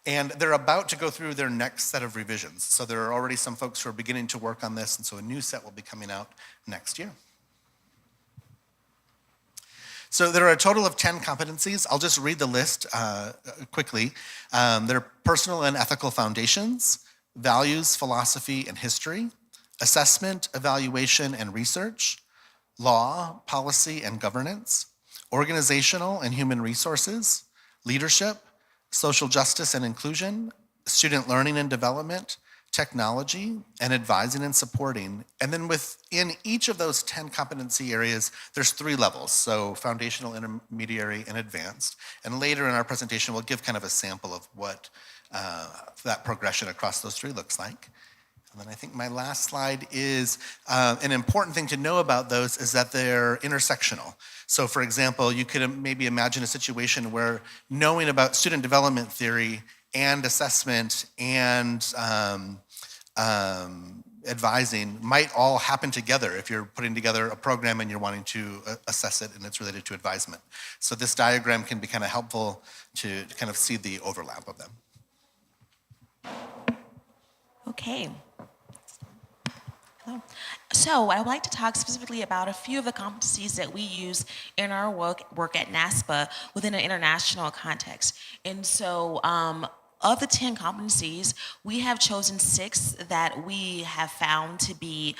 And they're about to go through their next set of revisions. So there are already some folks who are beginning to work on this, and so a new set will be coming out next year. So there are a total of 10 competencies. I'll just read the list quickly. They're personal and ethical foundations, values, philosophy, and history, assessment, evaluation, and research, law, policy, and governance, organizational and human resources, leadership, social justice and inclusion, student learning and development, technology, and advising and supporting. And then within each of those 10 competency areas, there's 3 levels, so foundational, intermediary, and advanced. And later in our presentation, we'll give kind of a sample of what that progression across those 3 looks like. And then I think my last slide is an important thing to know about those is that they're intersectional. So for example, you could maybe imagine a situation where knowing about student development theory and assessment and advising might all happen together if you're putting together a program and you're wanting to assess it and it's related to advisement. So this diagram can be kind of helpful to kind of see the overlap of them. Okay. So I would like to talk specifically about a few of the competencies that we use in our work at NASPA within an international context. And so of the 10 competencies, we have chosen 6 that we have found to be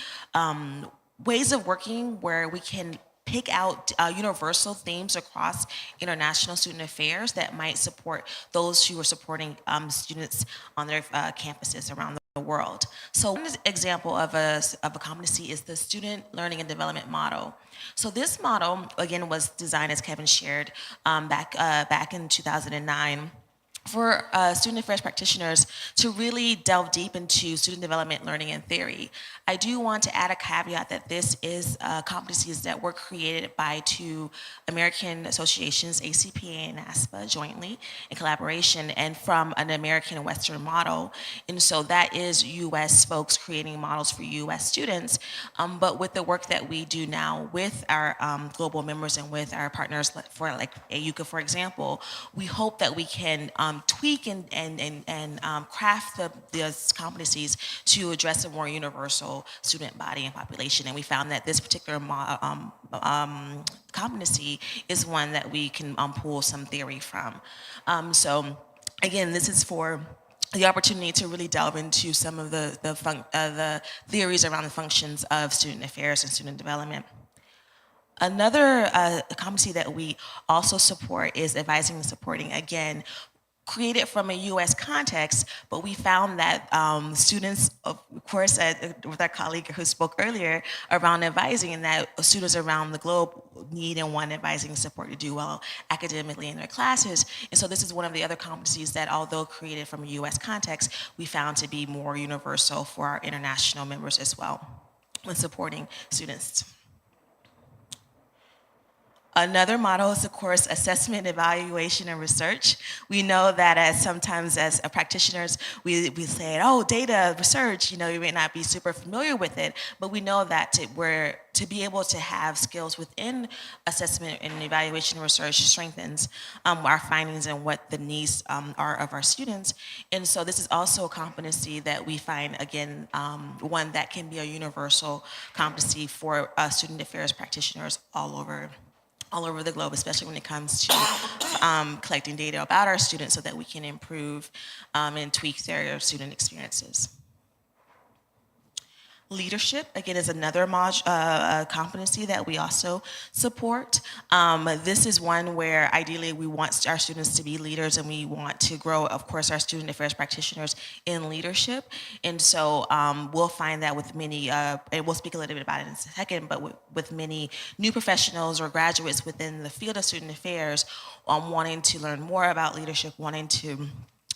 ways of working where we can pick out universal themes across international student affairs that might support those who are supporting students on their campuses around the world. So one example of a competency is the student learning and development model. So this model, again, was designed, as Kevin shared, back in 2009. For student affairs practitioners to really delve deep into student development, learning, and theory. I do want to add a caveat that this is competencies that were created by 2 American associations, ACPA and NASPA, jointly in collaboration, and from an American Western model. And so that is US folks creating models for US students. But with the work that we do now with our global members and with our partners for like AUCA, for example, we hope that we can tweak and craft these competencies to address a more universal student body and population. And we found that this particular competency is one that we can pull some theory from. So again, this is for the opportunity to really delve into some of the theories around the functions of student affairs and student development. Another competency that we also support is advising and supporting, again, created from a U.S. context, but we found that students, of course, with our colleague who spoke earlier around advising, and that students around the globe need and want advising support to do well academically in their classes. And so this is one of the other competencies that, although created from a U.S. context, we found to be more universal for our international members as well. when supporting students. Another model is, of course, assessment, evaluation, and research. We know that sometimes as practitioners, we say, oh, data, research, you may not be super familiar with it, but we know that to be able to have skills within assessment and evaluation and research strengthens our findings and what the needs are of our students. And so this is also a competency that we find, again, one that can be a universal competency for student affairs practitioners all over the globe, especially when it comes to collecting data about our students so that we can improve and tweak their student experiences. Leadership, again, is another competency that we also support. This is one where ideally we want our students to be leaders and we want to grow, of course, our student affairs practitioners in leadership. And so we'll find that with many, and we'll speak a little bit about it in a second, but with many new professionals or graduates within the field of student affairs wanting to learn more about leadership, wanting to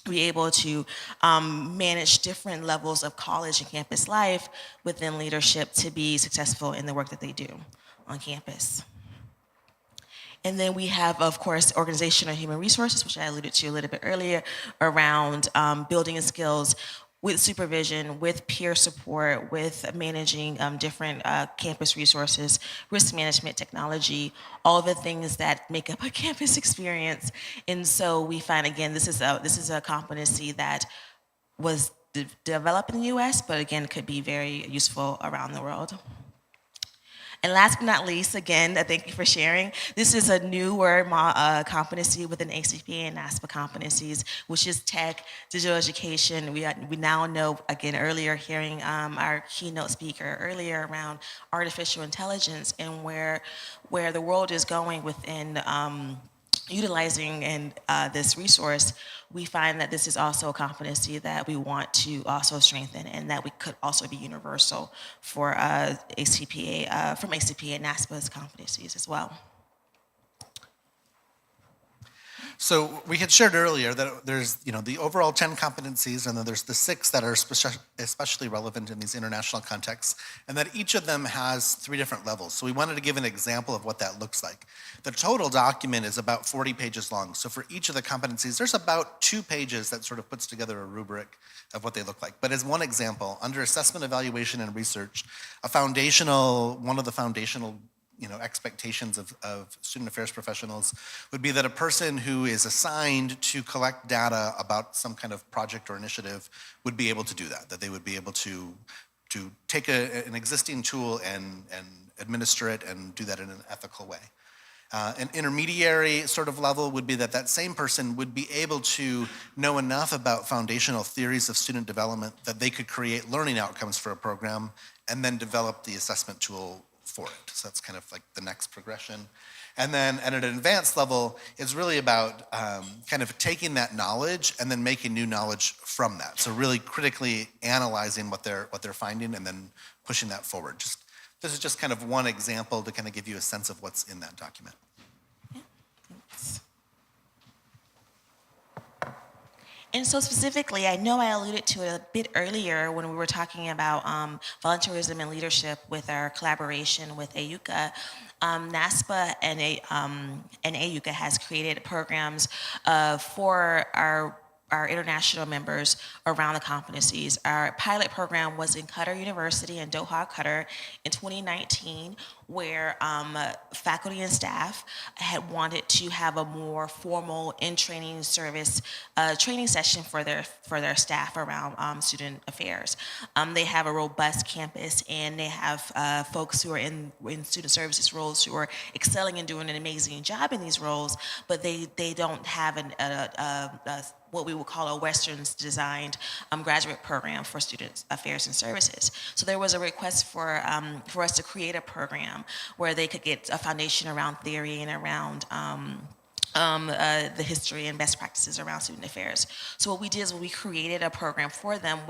be able to manage different levels of college and campus life within leadership to be successful in the work that they do on campus. And then we have, of course, organizational human resources, which I alluded to a little bit earlier, around building skills with supervision, with peer support, with managing different campus resources, risk management technology, all the things that make up a campus experience. And so we find, again, this is a competency that was developed in the US, but again, could be very useful around the world. And last but not least, again, thank you for sharing. This is a newer competency within ACPA and NASPA competencies, which is tech, digital education. We now know, again, earlier hearing our keynote speaker earlier around artificial intelligence and where the world is going within utilizing and this resource, we find that this is also a competency that we want to also strengthen and that we could also be universal for ACPA, from ACPA and NASPA's competencies as well. So we had shared earlier that there's, the overall 10 competencies, and then there's the 6 that are especially relevant in these international contexts, and that each of them has 3 different levels. So we wanted to give an example of what that looks like. The total document is about 40 pages long. So for each of the competencies, there's about 2 pages that sort of puts together a rubric of what they look like. But as one example, under assessment, evaluation, and research, one of the foundational expectations of student affairs professionals would be that a person who is assigned to collect data about some kind of project or initiative would be able to do that they would be able to take an existing tool and administer it and do that in an ethical way. An intermediary sort of level would be that same person would be able to know enough about foundational theories of student development that they could create learning outcomes for a program and then develop the assessment tool for it. So that's kind of like the next progression. And then at an advanced level, it's really about kind of taking that knowledge and then making new knowledge from that. So really critically analyzing what they're finding and then pushing that forward. This is just kind of one example to kind of give you a sense of what's in that document. And so specifically, I know I alluded to it a bit earlier when we were talking about volunteerism and leadership with our collaboration with AUCA. NASPA and AUCA has created programs for our international members around the competencies. Our pilot program was in Qatar University in Doha, Qatar in 2019, where faculty and staff had wanted to have a more formal in-training service training session for their staff around student affairs. They have a robust campus, and they have folks who are in student services roles who are excelling and doing an amazing job in these roles, but they don't have what we would call a Western's designed graduate program for student affairs and services. So there was a request for us to create a program where they could get a foundation around theory and around the history and best practices around student affairs. So what we did is we created a program for them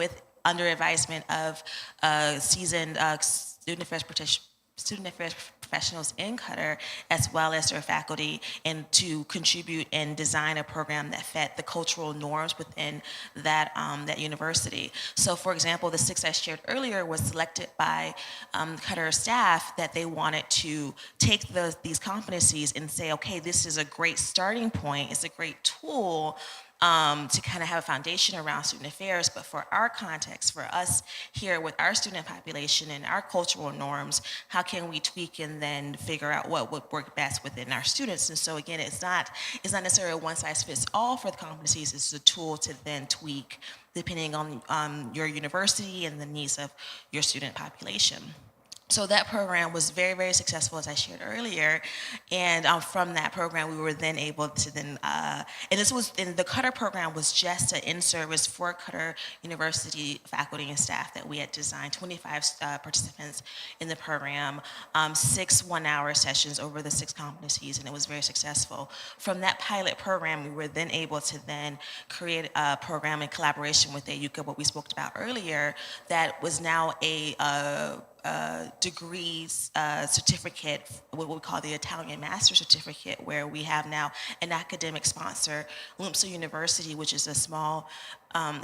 under advisement of seasoned student affairs professionals in Qatar, as well as their faculty, and to contribute and design a program that fit the cultural norms within that, that university. So for example, the 6 I shared earlier was selected by Qatar staff that they wanted to take these competencies and say, okay, this is a great starting point, it's a great tool to kind of have a foundation around student affairs, but for our context, for us here with our student population and our cultural norms, how can we tweak and then figure out what would work best within our students? And so again, it's not necessarily a one size fits all for the competencies, it's a tool to then tweak depending on your university and the needs of your student population. So that program was very, very successful, as I shared earlier. And from that program, we were then able to then, and the Qatar program was just an in-service for Qatar University faculty and staff that we had designed, 25 participants in the program, 6 one-hour sessions over the 6 competencies, and it was very successful. From that pilot program, we were then able to then create a program in collaboration with AUCA, what we spoke about earlier, that was now a degrees certificate, what we call the Italian Master Certificate, where we have now an academic sponsor, LUMSA University, which is a small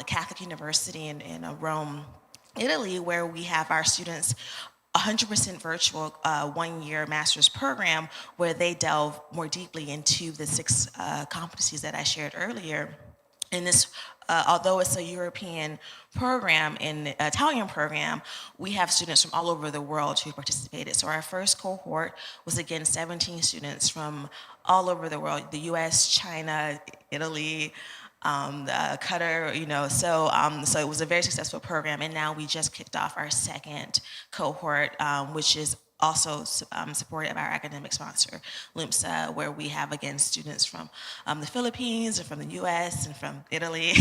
Catholic university in Rome, Italy, where we have our students 100% virtual one-year master's program where they delve more deeply into the 6 competencies that I shared earlier. And this, although it's a European program, an Italian program, we have students from all over the world who participated. So our first cohort was, again, 17 students from all over the world, the US, China, Italy, Qatar, so it was a very successful program. And now we just kicked off our second cohort, which is also supported by our academic sponsor, LUMSA, where we have, again, students from the Philippines and from the US and from Italy,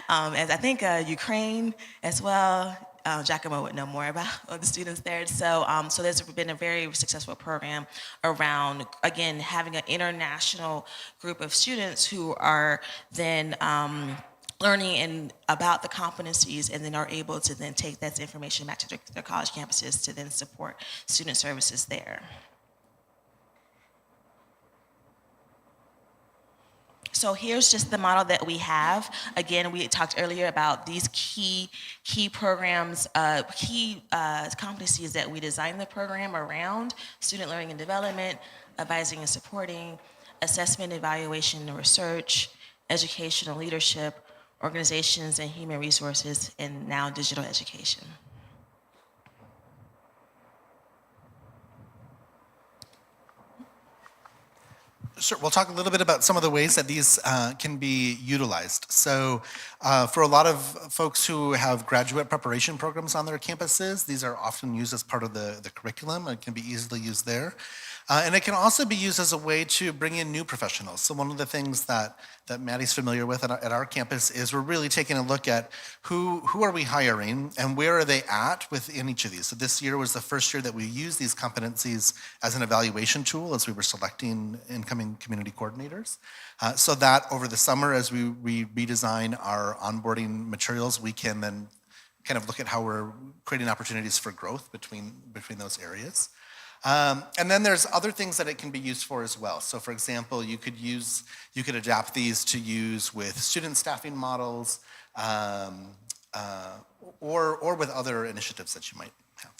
as I think Ukraine as well. Giacomo would know more about the students there. So there's been a very successful program around, again, having an international group of students who are then learning about the competencies and then are able to then take that information back to their college campuses to then support student services there. So here's just the model that we have. Again, we talked earlier about these key programs, key competencies that we designed the program around: student learning and development, advising and supporting, assessment, evaluation, and research, educational leadership, organizations and human resources, and now digital education. Sure, we'll talk a little bit about some of the ways that these can be utilized. So for a lot of folks who have graduate preparation programs on their campuses, these are often used as part of the curriculum. It can be easily used there. And it can also be used as a way to bring in new professionals. So one of the things that Maddie's familiar with at our campus is we're really taking a look at who are we hiring and where are they at within each of these. So this year was the first year that we used these competencies as an evaluation tool as we were selecting incoming community coordinators. So that over the summer, as we redesign our onboarding materials, we can then kind of look at how we're creating opportunities for growth between those areas. And then there's other things that it can be used for as well. So for example, you could adapt these to use with student staffing models, or with other initiatives that you might have.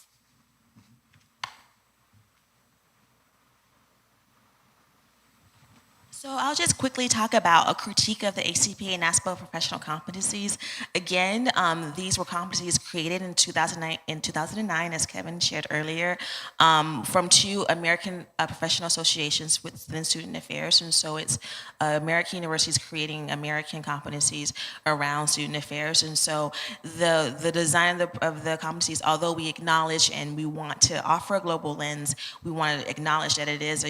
So I'll just quickly talk about a critique of the ACPA and NASPA professional competencies. Again, these were competencies created in 2009, as Kevin shared earlier, from 2 American professional associations within student affairs. And so it's American universities creating American competencies around student affairs. And so the design of the competencies, although we acknowledge and we want to offer a global lens, we want to acknowledge that it is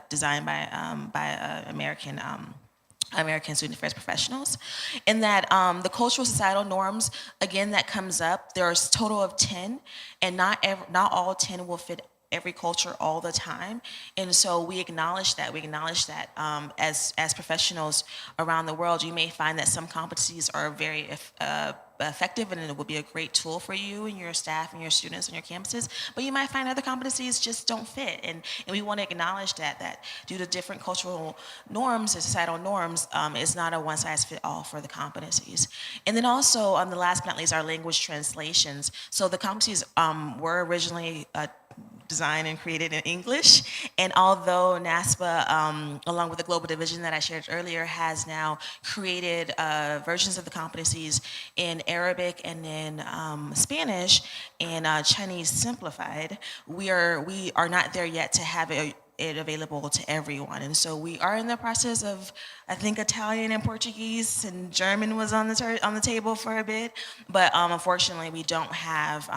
designed by American student affairs professionals, and that the cultural societal norms, again, that comes up. There's a total of 10, and not all 10 will fit every culture all the time. And so we acknowledge that. We acknowledge that as professionals around the world, you may find that some competencies are very effective and it will be a great tool for you and your staff and your students on your campuses, but you might find other competencies just don't fit. And we want to acknowledge that due to different cultural norms and societal norms, it's not a one-size-fits-all for the competencies. And then also, the last but not least, our language translations. So the competencies were originally designed and created in English. And although NASPA, along with the global division that I shared earlier, has now created versions of the competencies in Arabic and in Spanish and Chinese simplified, we are not there yet to have it available to everyone. And so we are in the process of, I think, Italian and Portuguese and German was on the table for a bit, but unfortunately we don't have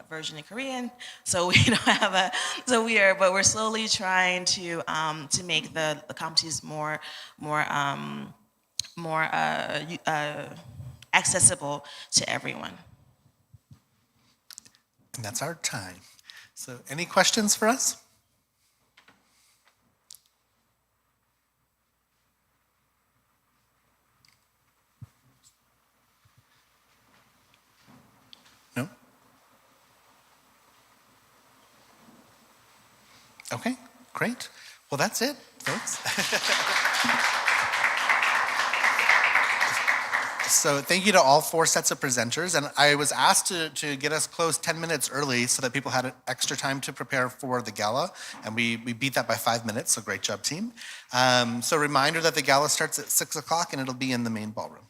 version in Korean, so we don't have but we're slowly trying to make the competencies more accessible to everyone. And that's our time. So any questions for us? No? Okay, great. Well, that's it, folks. So thank you to all 4 sets of presenters. And I was asked to get us closed 10 minutes early so that people had extra time to prepare for the gala. And we beat that by 5 minutes, so great job, team. So reminder that the gala starts at 6 o'clock and it'll be in the main ballroom.